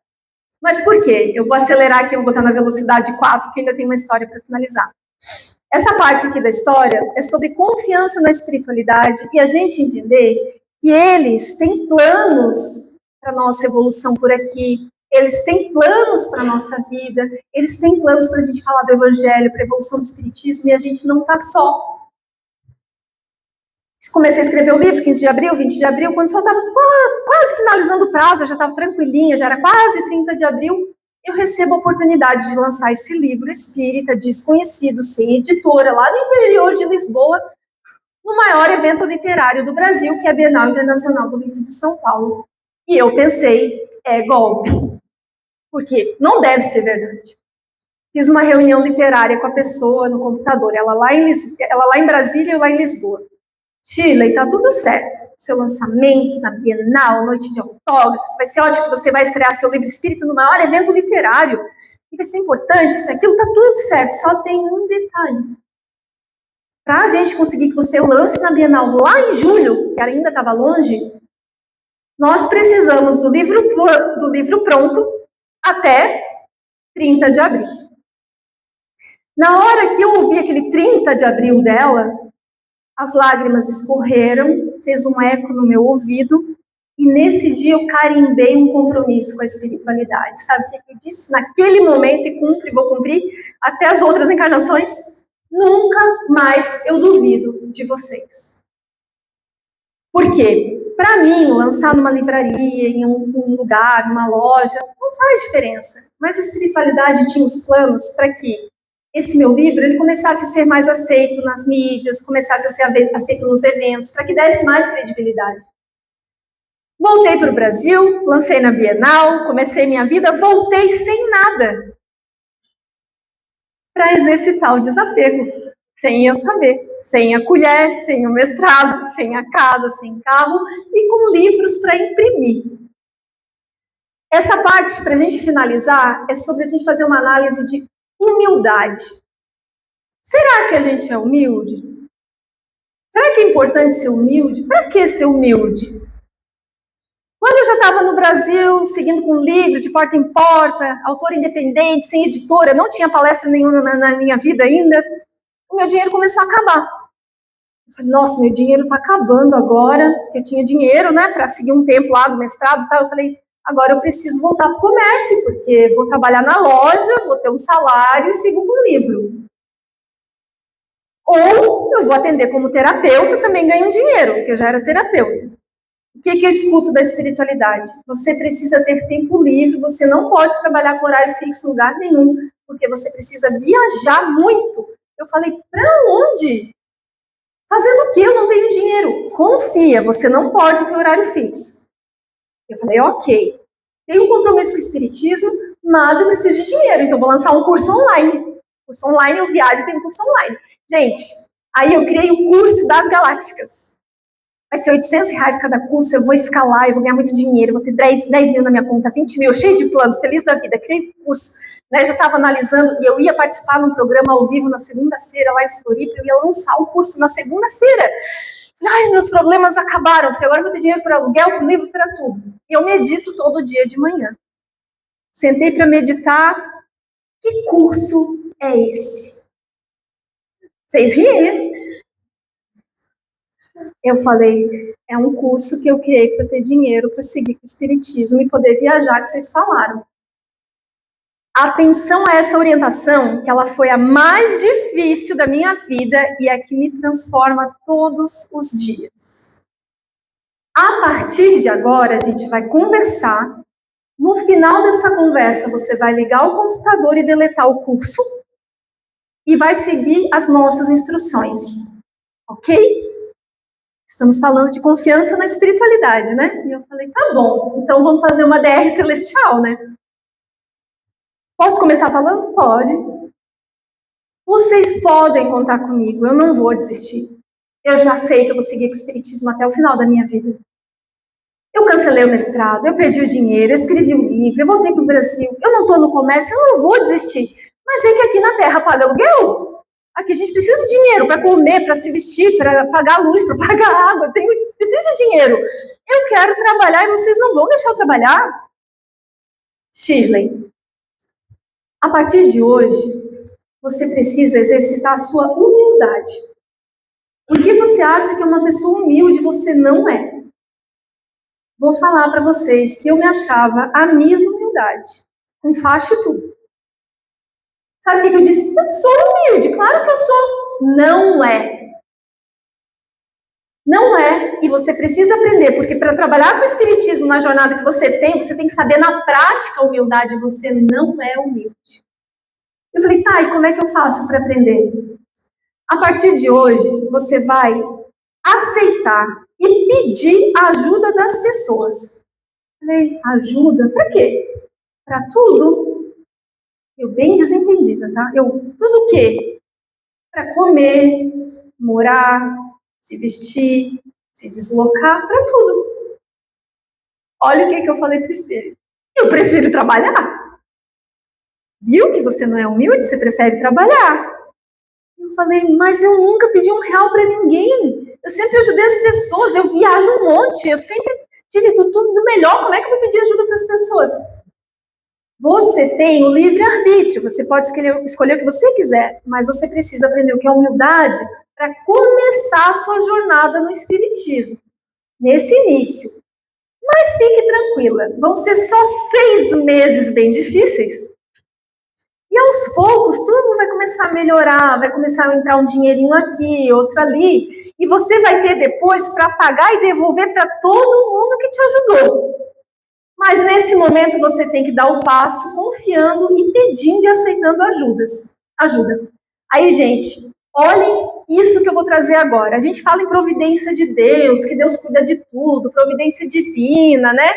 Mas por quê? Eu vou acelerar aqui, eu vou botar na velocidade 4, porque ainda tem uma história para finalizar. Essa parte aqui da história é sobre confiança na espiritualidade e a gente entender que eles têm planos para a nossa evolução por aqui, eles têm planos para a nossa vida, eles têm planos para a gente falar do evangelho, para a evolução do espiritismo, e a gente não está só. Comecei a escrever o livro, 15 de abril, 20 de abril, quando faltava quase finalizando o prazo, eu já estava tranquilinha, já era quase 30 de abril, eu recebo a oportunidade de lançar esse livro espírita, desconhecido, sem editora, lá no interior de Lisboa, no maior evento literário do Brasil, que é a Bienal Internacional do Livro de São Paulo. E eu pensei, é golpe, porque não deve ser verdade. Fiz uma reunião literária com a pessoa no computador, ela lá em Brasília e eu lá em Lisboa. Shirley, tá tudo certo. Seu lançamento na Bienal, noite de autógrafos, vai ser ótimo que você vai estrear seu livro espírita no maior evento literário. E vai ser importante, isso aquilo, tá tudo certo. Só tem um detalhe. Para a gente conseguir que você lance na Bienal lá em julho, que ainda estava longe, nós precisamos do livro pronto até 30 de abril. Na hora que eu ouvi aquele 30 de abril dela, as lágrimas escorreram, fez um eco no meu ouvido, e nesse dia eu carimbei um compromisso com a espiritualidade. Sabe o que eu disse? Naquele momento, e cumpro e vou cumprir até as outras encarnações, nunca mais eu duvido de vocês. Por quê? Para mim, lançar numa livraria, em um lugar, numa loja, não faz diferença. Mas a espiritualidade tinha os planos para que esse meu livro ele começasse a ser mais aceito nas mídias, começasse a ser aceito nos eventos, para que desse mais credibilidade. Voltei para o Brasil, lancei na Bienal, comecei minha vida, voltei sem nada para exercitar o desapego, sem eu saber, sem a colher, sem o mestrado, sem a casa, sem carro e com livros para imprimir. Essa parte, para a gente finalizar, é sobre a gente fazer uma análise de humildade. Será que a gente é humilde? Será que é importante ser humilde? Para que ser humilde? Quando eu já estava no Brasil, seguindo com livro, de porta em porta, autora independente, sem editora, não tinha palestra nenhuma na minha vida ainda, o meu dinheiro começou a acabar. Eu falei, nossa, meu dinheiro está acabando agora, eu tinha dinheiro, né, para seguir um tempo lá do mestrado e tal. Eu falei, agora eu preciso voltar para o comércio, porque vou trabalhar na loja, vou ter um salário e sigo com o livro. Ou eu vou atender como terapeuta, também ganho dinheiro, porque eu já era terapeuta. O que eu escuto da espiritualidade? Você precisa ter tempo livre, você não pode trabalhar com horário fixo em lugar nenhum, porque você precisa viajar muito. Eu falei, para onde? Fazendo o quê? Eu não tenho dinheiro. Confia, você não pode ter horário fixo. Eu falei, ok, tenho um compromisso com o espiritismo, mas eu preciso de dinheiro, então vou lançar um curso online. Curso online, eu viajo, tenho um curso online. Gente, aí eu criei o curso das galáxias. Vai ser R$800 cada curso, eu vou escalar, eu vou ganhar muito dinheiro, eu vou ter 10 mil na minha conta, 20 mil, cheio de planos, feliz da vida, criei o curso, né, já estava analisando, e eu ia participar num programa ao vivo na segunda-feira, lá em Floripa, eu ia lançar o curso na segunda-feira. Ai, meus problemas acabaram, porque agora eu vou ter dinheiro para aluguel, para livro, para tudo. E eu medito todo dia de manhã. Sentei para meditar, que curso é esse? Vocês riem? Eu falei, é um curso que eu criei para ter dinheiro para seguir com o espiritismo e poder viajar, que vocês falaram. Atenção a essa orientação, que ela foi a mais difícil da minha vida e a que me transforma todos os dias. A partir de agora, a gente vai conversar. No final dessa conversa, você vai ligar o computador e deletar o curso e vai seguir as nossas instruções, ok? Estamos falando de confiança na espiritualidade, né? E eu falei, tá bom, então vamos fazer uma DR celestial, né? Posso começar falando? Pode. Vocês podem contar comigo, eu não vou desistir. Eu já sei que eu vou seguir com o espiritismo até o final da minha vida. Eu cancelei o mestrado, eu perdi o dinheiro, eu escrevi um livro, eu voltei para o Brasil, eu não estou no comércio, eu não vou desistir. Mas é que aqui na Terra paga aluguel. Aqui a gente precisa de dinheiro para comer, para se vestir, para pagar a luz, para pagar a água. Precisa de dinheiro. Eu quero trabalhar e vocês não vão deixar eu trabalhar? Shirley, a partir de hoje, você precisa exercitar a sua humildade. Porque você acha que é uma pessoa humilde, você não é. Vou falar para vocês que eu me achava a mesma humildade, com faixa e tudo. Sabe o que eu disse? Eu sou humilde, claro que eu sou. Não é. Não é. E você precisa aprender, porque para trabalhar com o espiritismo na jornada que você tem que saber na prática a humildade. Você não é humilde. Eu falei, tá, e como é que eu faço para aprender? A partir de hoje, você vai aceitar e pedir a ajuda das pessoas. Eu falei, ajuda? Para quê? Para tudo. Eu bem desentendida, tá? Tudo o quê? Para comer, morar, se vestir, se deslocar, para tudo. Olha o que eu falei para o Espírito. Eu prefiro trabalhar. Viu que você não é humilde? Você prefere trabalhar. Eu falei, mas eu nunca pedi R$1 para ninguém. Eu sempre ajudei as pessoas, eu viajo um monte, eu sempre tive tudo do melhor. Como é que eu vou pedir ajuda para as pessoas? Você tem o livre-arbítrio, você pode escolher o que você quiser, mas você precisa aprender o que é humildade para começar a sua jornada no Espiritismo, nesse início. Mas fique tranquila, vão ser só 6 meses bem difíceis. E aos poucos, tudo vai começar a melhorar, vai começar a entrar um dinheirinho aqui, outro ali, e você vai ter depois para pagar e devolver para todo mundo que te ajudou. Mas nesse momento você tem que dar o passo confiando e pedindo e aceitando ajuda. Aí, gente, olhem isso que eu vou trazer agora. A gente fala em providência de Deus, que Deus cuida de tudo, providência divina, né?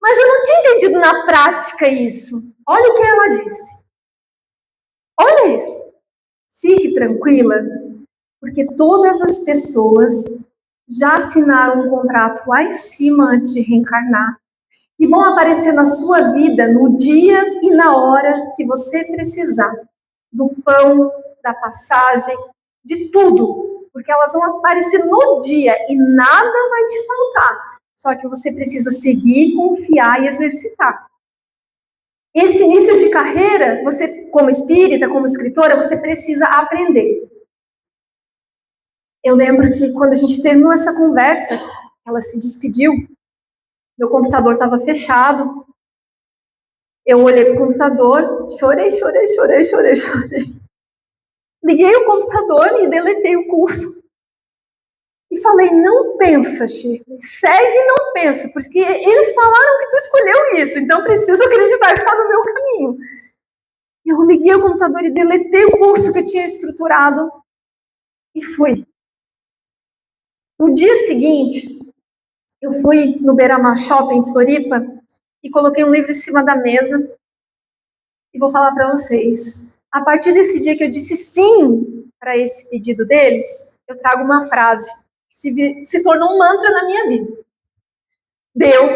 Mas eu não tinha entendido na prática isso. Olha o que ela disse. Olha isso. Fique tranquila, porque todas as pessoas já assinaram um contrato lá em cima antes de reencarnar, que vão aparecer na sua vida no dia e na hora que você precisar. Do pão, da passagem, de tudo. Porque elas vão aparecer no dia e nada vai te faltar. Só que você precisa seguir, confiar e exercitar. Esse início de carreira, você, como espírita, como escritora, você precisa aprender. Eu lembro que quando a gente terminou essa conversa, ela se despediu, meu computador estava fechado. Eu olhei para o computador, chorei. Liguei o computador e deletei o curso. E falei, não pensa, Shirley, segue e não pensa, porque eles falaram que tu escolheu isso, então preciso acreditar que está no meu caminho. Eu liguei o computador e deletei o curso que eu tinha estruturado e fui. No dia seguinte, eu fui no Beira-Mar Shopping, em Floripa, e coloquei um livro em cima da mesa e vou falar para vocês. A partir desse dia que eu disse sim para esse pedido deles, eu trago uma frase que se tornou um mantra na minha vida. Deus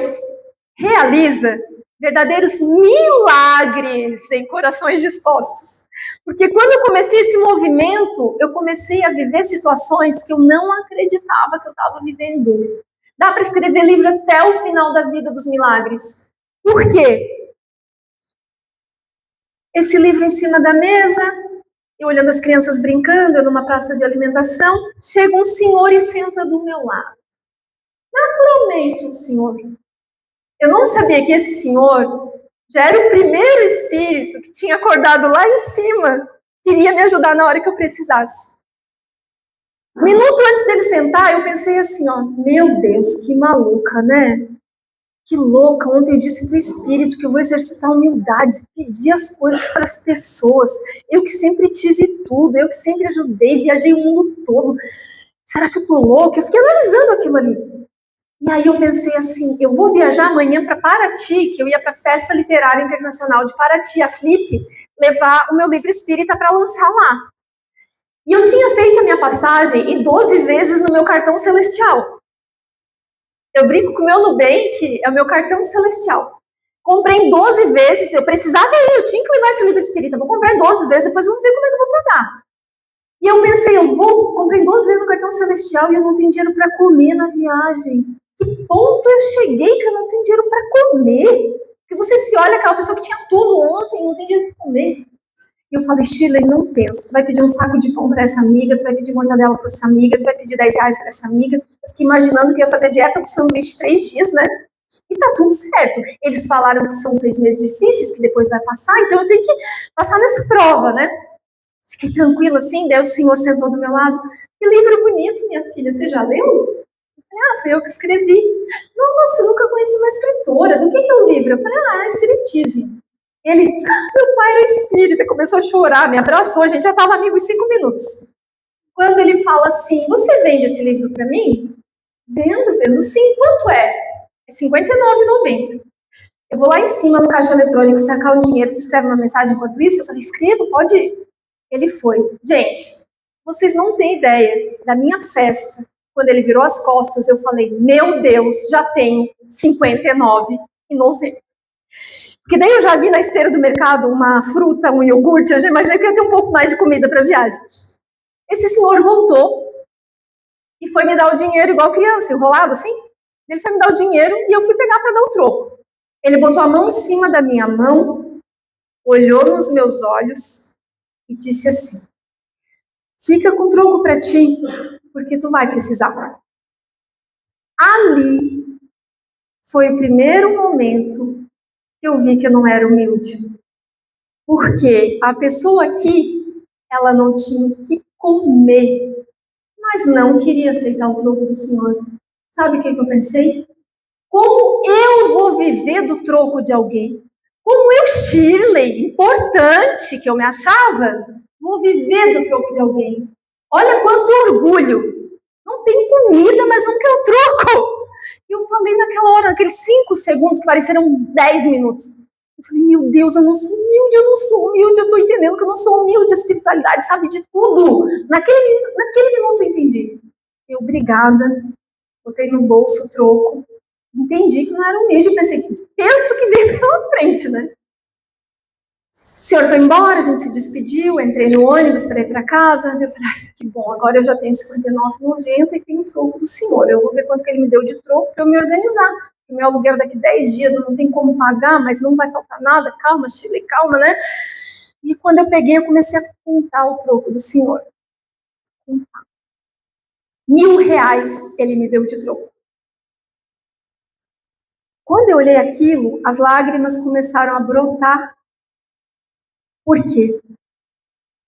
realiza verdadeiros milagres em corações dispostos. Porque quando eu comecei esse movimento, eu comecei a viver situações que eu não acreditava que eu estava vivendo. Dá para escrever livro até o final da vida dos milagres. Por quê? Esse livro em cima da mesa, eu olhando as crianças brincando, eu numa praça de alimentação, chega um senhor e senta do meu lado. Naturalmente, um senhor. Eu não sabia que esse senhor já era o primeiro espírito que tinha acordado lá em cima, que iria me ajudar na hora que eu precisasse. Minuto antes dele sentar, eu pensei assim, ó, meu Deus, que maluca, né? Que louca, ontem eu disse pro espírito que eu vou exercitar a humildade, pedir as coisas para as pessoas. Eu que sempre tive tudo, eu que sempre ajudei, viajei o mundo todo. Será que eu tô louca? Eu fiquei analisando aquilo ali. E aí eu pensei assim, eu vou viajar amanhã para Paraty, que eu ia para a Festa Literária Internacional de Paraty, a Flip, levar o meu livro espírita para lançar lá. E eu tinha feito a minha passagem em 12 vezes no meu cartão celestial. Eu brinco com o meu Nubank, é o meu cartão celestial. Comprei em 12 vezes, eu precisava ir, eu tinha que levar esse livro espírita, vou comprar em 12 vezes, depois vamos ver como é que eu vou pagar. E eu pensei, comprei 12 vezes o cartão celestial e eu não tenho dinheiro para comer na viagem. Que ponto eu cheguei que eu não tenho dinheiro para comer? Porque você se olha aquela pessoa que tinha tudo ontem e não tem dinheiro para comer. E eu falei, Shirley, não pensa. Tu vai pedir um saco de pão para essa amiga, tu vai pedir mortadela para essa amiga, tu vai pedir R$10 para essa amiga. Eu fiquei imaginando que ia fazer dieta do sanduíche 3 dias, né? E tá tudo certo. Eles falaram que são 6 meses difíceis, que depois vai passar, então eu tenho que passar nessa prova, né? Fiquei tranquila assim, daí o senhor sentou do meu lado. Que livro bonito, minha filha, você já leu? Foi eu que escrevi. Nossa, eu nunca conheci uma escritora. Do que é o livro? Eu falei, espiritismo. Ele, meu pai era espírita, começou a chorar, me abraçou, a gente já estava amigo em 5 minutos. Quando ele fala assim, você vende esse livro para mim? Vendo sim. Quanto é? É R$59,90. Eu vou lá em cima no caixa eletrônico sacar o dinheiro, tu escreve uma mensagem enquanto isso? Eu falei, escrevo, pode ir. Ele foi. Gente, Vocês não têm ideia da minha festa. Quando ele virou as costas, eu falei, meu Deus, já tenho R$59,90. Porque daí eu já vi na esteira do mercado uma fruta, um iogurte, eu já imaginei que eu ia ter um pouco mais de comida para a viagem. Esse senhor voltou e foi me dar o dinheiro igual criança, enrolado assim. Ele foi me dar o dinheiro e eu fui pegar para dar o troco. Ele botou a mão em cima da minha mão, olhou nos meus olhos e disse assim, fica com troco para ti, porque tu vai precisar. Ali foi o primeiro momento que eu vi que eu não era humilde. Porque a pessoa aqui, ela não tinha o que comer, mas não queria aceitar o troco do Senhor. Sabe o que eu pensei? Como eu vou viver do troco de alguém? Como eu, Shirley, importante que eu me achava, vou viver do troco de alguém? Olha quanto orgulho! Não tem comida, mas não quero troco! E eu falei naquela hora, naqueles 5 segundos que pareceram 10 minutos. Eu falei, meu Deus, eu não sou humilde, eu tô entendendo que eu não sou humilde, a espiritualidade sabe de tudo. Naquele minuto eu entendi. Eu, obrigada, botei no bolso o troco, entendi que não era humilde, eu pensei, penso que veio pela frente, né? O senhor foi embora, a gente se despediu, entrei no ônibus para ir para casa, eu falei, que bom, agora eu já tenho R$59,90 e tenho o troco do senhor, eu vou ver quanto que ele me deu de troco para eu me organizar. O meu aluguel daqui 10 dias, eu não tenho como pagar, mas não vai faltar nada, calma, Shirley, calma, né? E quando eu peguei, eu comecei a contar o troco do senhor. R$1.000 ele me deu de troco. Quando eu olhei aquilo, as lágrimas começaram a brotar. Por quê?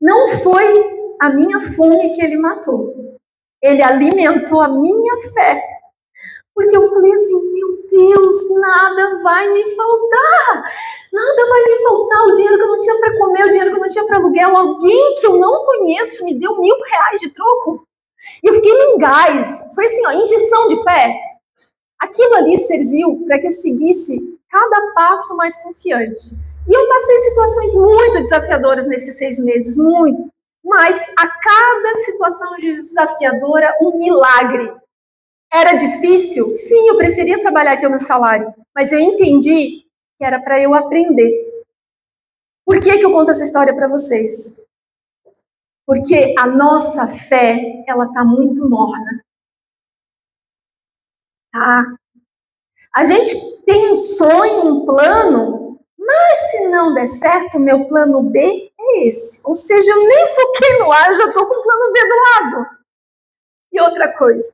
Não foi a minha fome que ele matou. Ele alimentou a minha fé. Porque eu falei assim, meu Deus, nada vai me faltar. Nada vai me faltar. O dinheiro que eu não tinha para comer, o dinheiro que eu não tinha para aluguel, alguém que eu não conheço me deu R$1.000 de troco. E eu fiquei num gás. Foi assim, ó, injeção de fé. Aquilo ali serviu para que eu seguisse cada passo mais confiante. E eu passei situações muito desafiadoras nesses 6 meses, muito. Mas a cada situação desafiadora, um milagre. Era difícil? Sim, eu preferia trabalhar e ter o meu salário. Mas eu entendi que era para eu aprender. Por que eu conto essa história para vocês? Porque a nossa fé, ela está muito morna. Tá? A gente tem um sonho, um plano, mas se não der certo, o meu plano B é esse. Ou seja, eu nem foquei no ar, eu já estou com o plano B do lado. E outra coisa.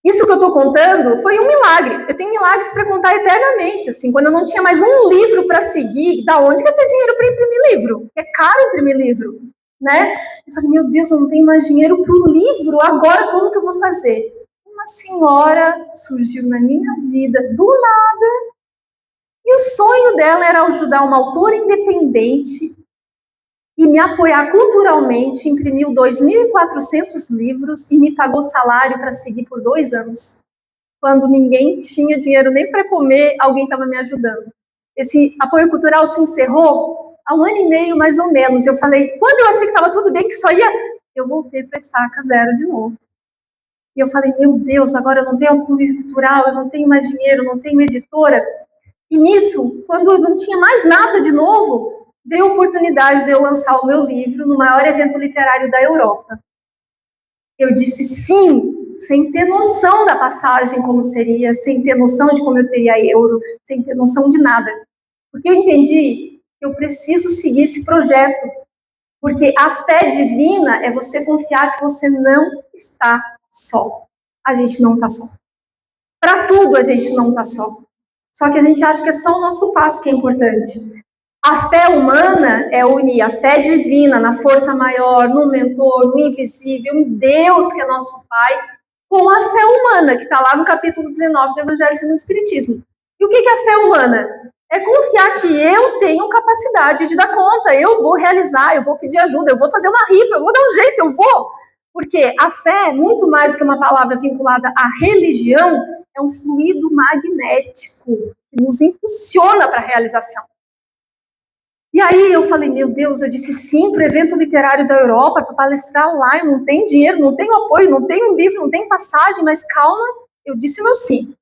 Isso que eu estou contando foi um milagre. Eu tenho milagres para contar eternamente. Assim, quando eu não tinha mais um livro para seguir, da onde que eu tenho dinheiro para imprimir livro? É caro imprimir livro, né? Eu falei, meu Deus, eu não tenho mais dinheiro para o livro, agora como que eu vou fazer? Uma senhora surgiu na minha vida do nada e o sonho dela era ajudar uma autora independente e me apoiar culturalmente, imprimiu 2.400 livros e me pagou salário para seguir por 2 anos. Quando ninguém tinha dinheiro nem para comer, alguém estava me ajudando. Esse apoio cultural se encerrou há 1 ano e meio, mais ou menos. Eu falei, quando eu achei que estava tudo bem, que só ia, eu voltei para a estaca zero de novo. E eu falei, meu Deus, agora eu não tenho apoio cultural, eu não tenho mais dinheiro, eu não tenho editora. E nisso, quando eu não tinha mais nada de novo, veio a oportunidade de eu lançar o meu livro no maior evento literário da Europa. Eu disse sim, sem ter noção da passagem como seria, sem ter noção de como eu teria euro, sem ter noção de nada. Porque eu entendi que eu preciso seguir esse projeto. Porque a fé divina é você confiar que você não está só. A gente não está só. Para tudo a gente não está só. Só que a gente acha que é só o nosso passo que é importante. A fé humana é unir a fé divina na força maior, no mentor, no invisível, em Deus que é nosso Pai, com a fé humana, que está lá no capítulo 19 do Evangelho segundo o Espiritismo. E o que é a fé humana? É confiar que eu tenho capacidade de dar conta, eu vou realizar, eu vou pedir ajuda, eu vou fazer uma rifa, eu vou dar um jeito, eu vou. Porque a fé, muito mais que uma palavra vinculada à religião, é um fluido magnético que nos impulsiona para a realização. E aí eu falei, meu Deus, eu disse sim para o evento literário da Europa, para palestrar lá, eu não tenho dinheiro, não tenho apoio, não tenho livro, não tenho passagem, mas calma, eu disse o meu sim.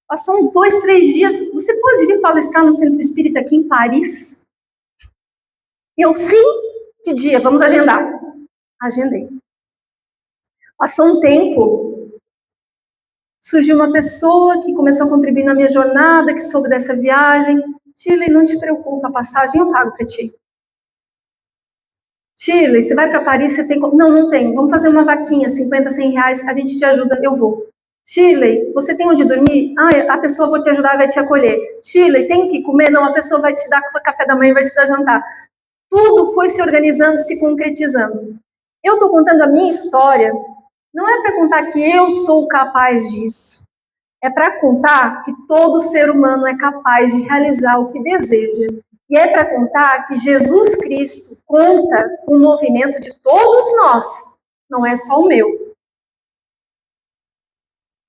Passou uns 2, 3 dias, você pode vir palestrar no Centro Espírita aqui em Paris? Eu, sim, que dia? Vamos agendar. Agendei. Passou um tempo, surgiu uma pessoa que começou a contribuir na minha jornada, que soube dessa viagem. Shirley, não te preocupa, a passagem eu pago para ti. Shirley, você vai para Paris, você tem... Não, não tenho. Vamos fazer uma vaquinha, 50, 100 reais, a gente te ajuda, eu vou. Shirley, você tem onde dormir? Ah, a pessoa vai te ajudar, vai te acolher. Shirley, tem o que comer? Não, a pessoa vai te dar café da manhã, vai te dar jantar. Tudo foi se organizando, se concretizando. Eu estou contando a minha história, não é para contar que eu sou capaz disso. É para contar que todo ser humano é capaz de realizar o que deseja. E é para contar que Jesus Cristo conta com o movimento de todos nós, não é só o meu.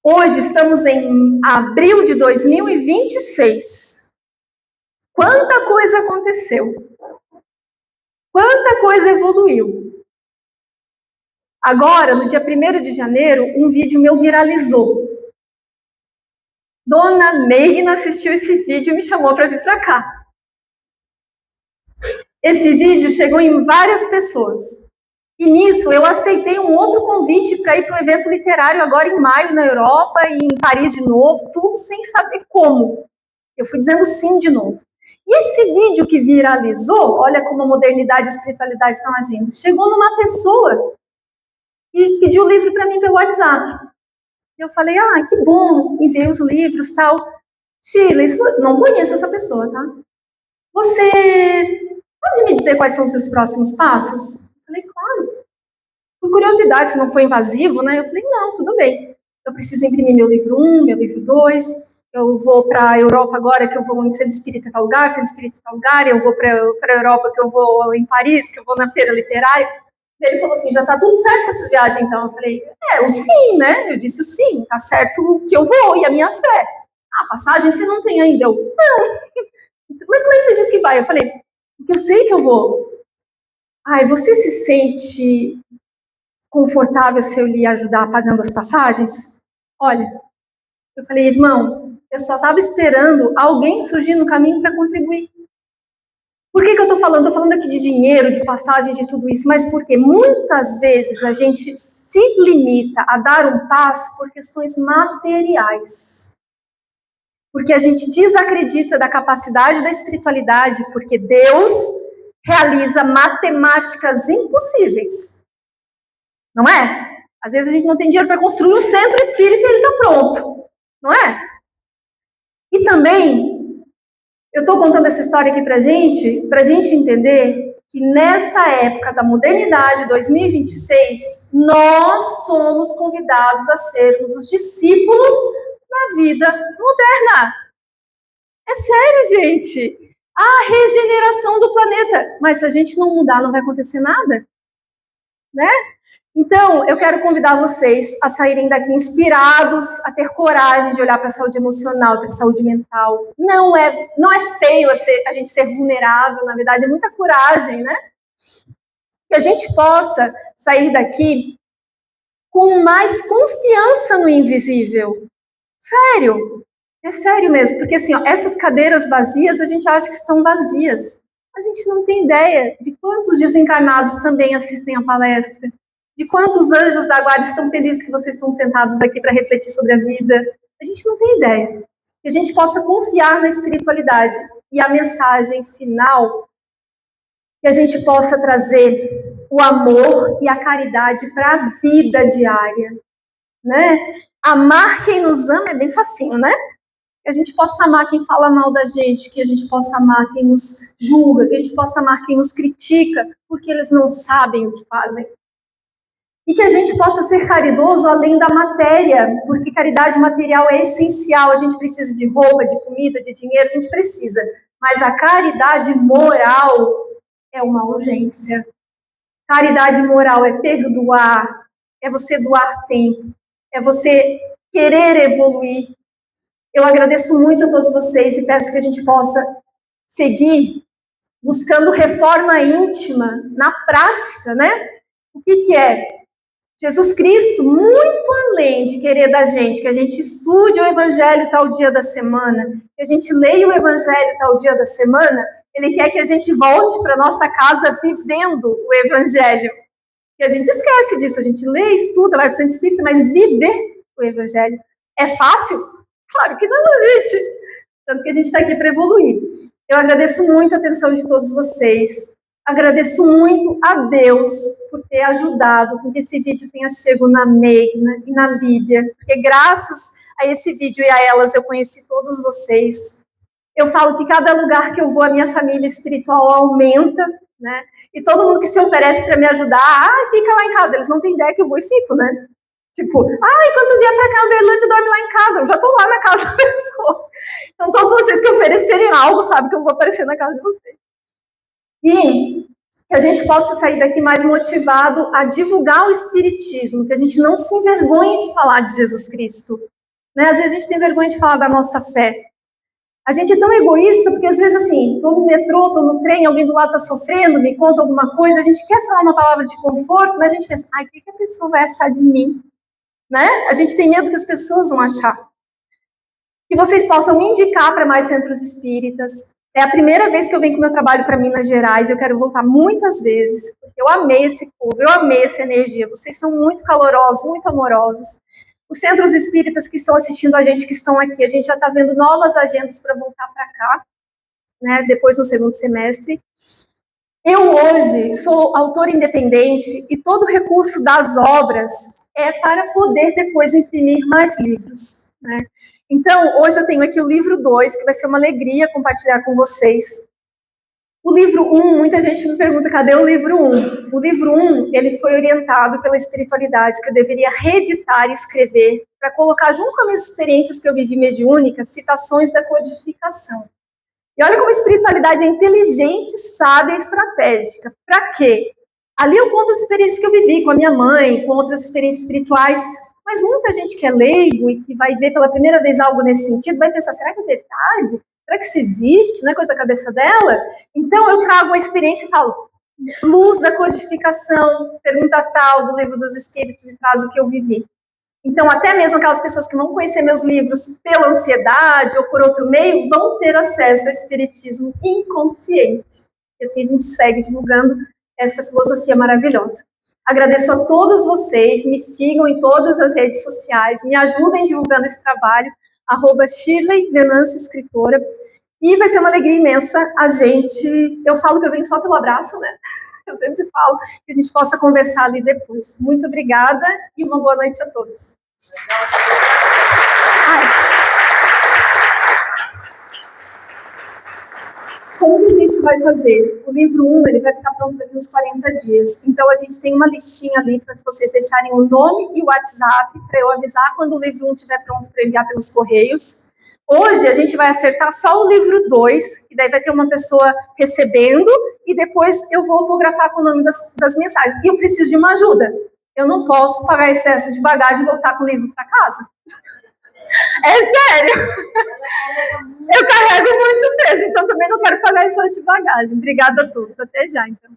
Hoje estamos em abril de 2026. Quanta coisa aconteceu? Quanta coisa evoluiu? Agora, no dia 1º de janeiro, um vídeo meu viralizou. Dona Meigna assistiu esse vídeo e me chamou para vir para cá. Esse vídeo chegou em várias pessoas. E nisso eu aceitei um outro convite para ir para um evento literário agora em maio na Europa e em Paris de novo, tudo sem saber como. Eu fui dizendo sim de novo. E esse vídeo que viralizou, olha como a modernidade e a espiritualidade estão agindo, chegou numa pessoa e pediu o livro para mim pelo WhatsApp. Eu falei, que bom, enviei os livros e tal. Shirley, não conheço essa pessoa, tá? Você pode me dizer quais são os seus próximos passos? Eu falei, claro. Por curiosidade, se não foi invasivo, né? Eu falei, não, tudo bem. Eu preciso imprimir meu livro 1, meu livro 2. Eu vou para a Europa agora, que eu vou em Centro Espírita tal lugar, Centro Espírita tal lugar. Eu vou para a Europa, que eu vou em Paris, que eu vou na feira literária. Ele falou assim, já está tudo certo para essa viagem, então. Eu falei, o sim, né? Eu disse o sim, tá certo que eu vou, e a minha fé. Passagem você não tem ainda. Eu, não. Mas como é que você disse que vai? Eu falei, porque eu sei que eu vou. Você se sente confortável se eu lhe ajudar pagando as passagens? Olha, eu falei, irmão, eu só estava esperando alguém surgir no caminho para contribuir. Por que eu estou falando? Estou falando aqui de dinheiro, de passagem, de tudo isso, mas porque muitas vezes a gente se limita a dar um passo por questões materiais. Porque a gente desacredita da capacidade da espiritualidade, porque Deus realiza matemáticas impossíveis. Não é? Às vezes a gente não tem dinheiro para construir um centro espírita e ele está pronto. Não é? E também, eu estou contando essa história aqui para a gente entender que nessa época da modernidade, 2026, nós somos convidados a sermos os discípulos da vida moderna. É sério, gente. A regeneração do planeta. Mas se a gente não mudar, não vai acontecer nada. Né? Então, eu quero convidar vocês a saírem daqui inspirados, a ter coragem de olhar para a saúde emocional, para a saúde mental. Não é feio a gente ser vulnerável, na verdade, é muita coragem, né? Que a gente possa sair daqui com mais confiança no invisível. Sério, é sério mesmo, porque assim, essas cadeiras vazias, a gente acha que estão vazias. A gente não tem ideia de quantos desencarnados também assistem a palestra. De quantos anjos da guarda estão felizes que vocês estão sentados aqui para refletir sobre a vida. A gente não tem ideia. Que a gente possa confiar na espiritualidade. E a mensagem final, que a gente possa trazer o amor e a caridade para a vida diária. Né? Amar quem nos ama é bem facinho, né? Que a gente possa amar quem fala mal da gente, que a gente possa amar quem nos julga, que a gente possa amar quem nos critica, porque eles não sabem o que fazem. E que a gente possa ser caridoso além da matéria, porque caridade material é essencial, a gente precisa de roupa, de comida, de dinheiro, a gente precisa. Mas a caridade moral é uma urgência. Caridade moral é perdoar, é você doar tempo, é você querer evoluir. Eu agradeço muito a todos vocês e peço que a gente possa seguir buscando reforma íntima na prática, né? O que é? Jesus Cristo, muito além de querer da gente que a gente estude o Evangelho tal dia da semana, que a gente leia o Evangelho tal dia da semana, Ele quer que a gente volte para nossa casa vivendo o Evangelho. E a gente esquece disso, a gente lê, estuda, vai para o centro espírita, mas viver o Evangelho é fácil? Claro que não, gente. Tanto que a gente está aqui para evoluir. Eu agradeço muito a atenção de todos vocês. Agradeço muito a Deus por ter ajudado com que esse vídeo tenha chegado na Meigna e na Líbia, porque graças a esse vídeo e a elas eu conheci todos vocês. Eu falo que cada lugar que eu vou, a minha família espiritual aumenta, né? E todo mundo que se oferece para me ajudar, fica lá em casa. Eles não têm ideia que eu vou e fico, né? Tipo, enquanto vier pra cá, Uberlândia dorme lá em casa. Eu já tô lá na casa da pessoa. Então, todos vocês que oferecerem algo, sabem que eu vou aparecer na casa de vocês. E que a gente possa sair daqui mais motivado a divulgar o Espiritismo, que a gente não se envergonhe de falar de Jesus Cristo. Né? Às vezes a gente tem vergonha de falar da nossa fé. A gente é tão egoísta, porque às vezes assim, tô no metrô, tô no trem, alguém do lado tá sofrendo, me conta alguma coisa, a gente quer falar uma palavra de conforto, mas a gente pensa, o que a pessoa vai achar de mim? Né? A gente tem medo que as pessoas vão achar. Que vocês possam me indicar para mais centros espíritas. É a primeira vez que eu venho com o meu trabalho para Minas Gerais, eu quero voltar muitas vezes, porque eu amei esse povo, eu amei essa energia, vocês são muito calorosos, muito amorosos. Os centros espíritas que estão assistindo a gente, que estão aqui, a gente já está vendo novas agendas para voltar para cá, né, depois no segundo semestre. Eu hoje sou autora independente e todo o recurso das obras é para poder depois imprimir mais livros, né? Então, hoje eu tenho aqui o livro 2, que vai ser uma alegria compartilhar com vocês. O livro 1, muita gente me pergunta, cadê o livro 1? O livro 1, ele foi orientado pela espiritualidade, que eu deveria reeditar e escrever, para colocar junto com as minhas experiências que eu vivi mediúnicas, citações da codificação. E olha como a espiritualidade é inteligente, sábia e estratégica. Para quê? Ali eu conto as experiências que eu vivi com a minha mãe, com outras experiências espirituais, mas muita gente que é leigo e que vai ver pela primeira vez algo nesse sentido, vai pensar, será que é verdade? Será que isso existe? Não é coisa da cabeça dela? Então eu trago a experiência e falo, luz da codificação, pergunta tal do Livro dos Espíritos e traz o que eu vivi. Então até mesmo aquelas pessoas que vão conhecer meus livros pela ansiedade ou por outro meio, vão ter acesso ao espiritismo inconsciente. E assim a gente segue divulgando essa filosofia maravilhosa. Agradeço a todos vocês, me sigam em todas as redes sociais, me ajudem divulgando esse trabalho, @Shirley Venâncio Escritora, e vai ser uma alegria imensa eu falo que eu venho só pelo abraço, né? Eu sempre falo que a gente possa conversar ali depois. Muito obrigada e uma boa noite a todos. Como que a gente vai fazer? O livro 1, ele vai ficar pronto daqui uns 40 dias. Então, a gente tem uma listinha ali para vocês deixarem o nome e o WhatsApp para eu avisar quando o livro 1 estiver pronto para enviar pelos correios. Hoje, a gente vai acertar só o livro 2, que daí vai ter uma pessoa recebendo, e depois eu vou autografar com o nome das mensagens. E eu preciso de uma ajuda. Eu não posso pagar excesso de bagagem e voltar com o livro para casa. É sério. Eu carrego muito peso, então também não quero pagar excesso de bagagem. Obrigada a todos. Até já, então.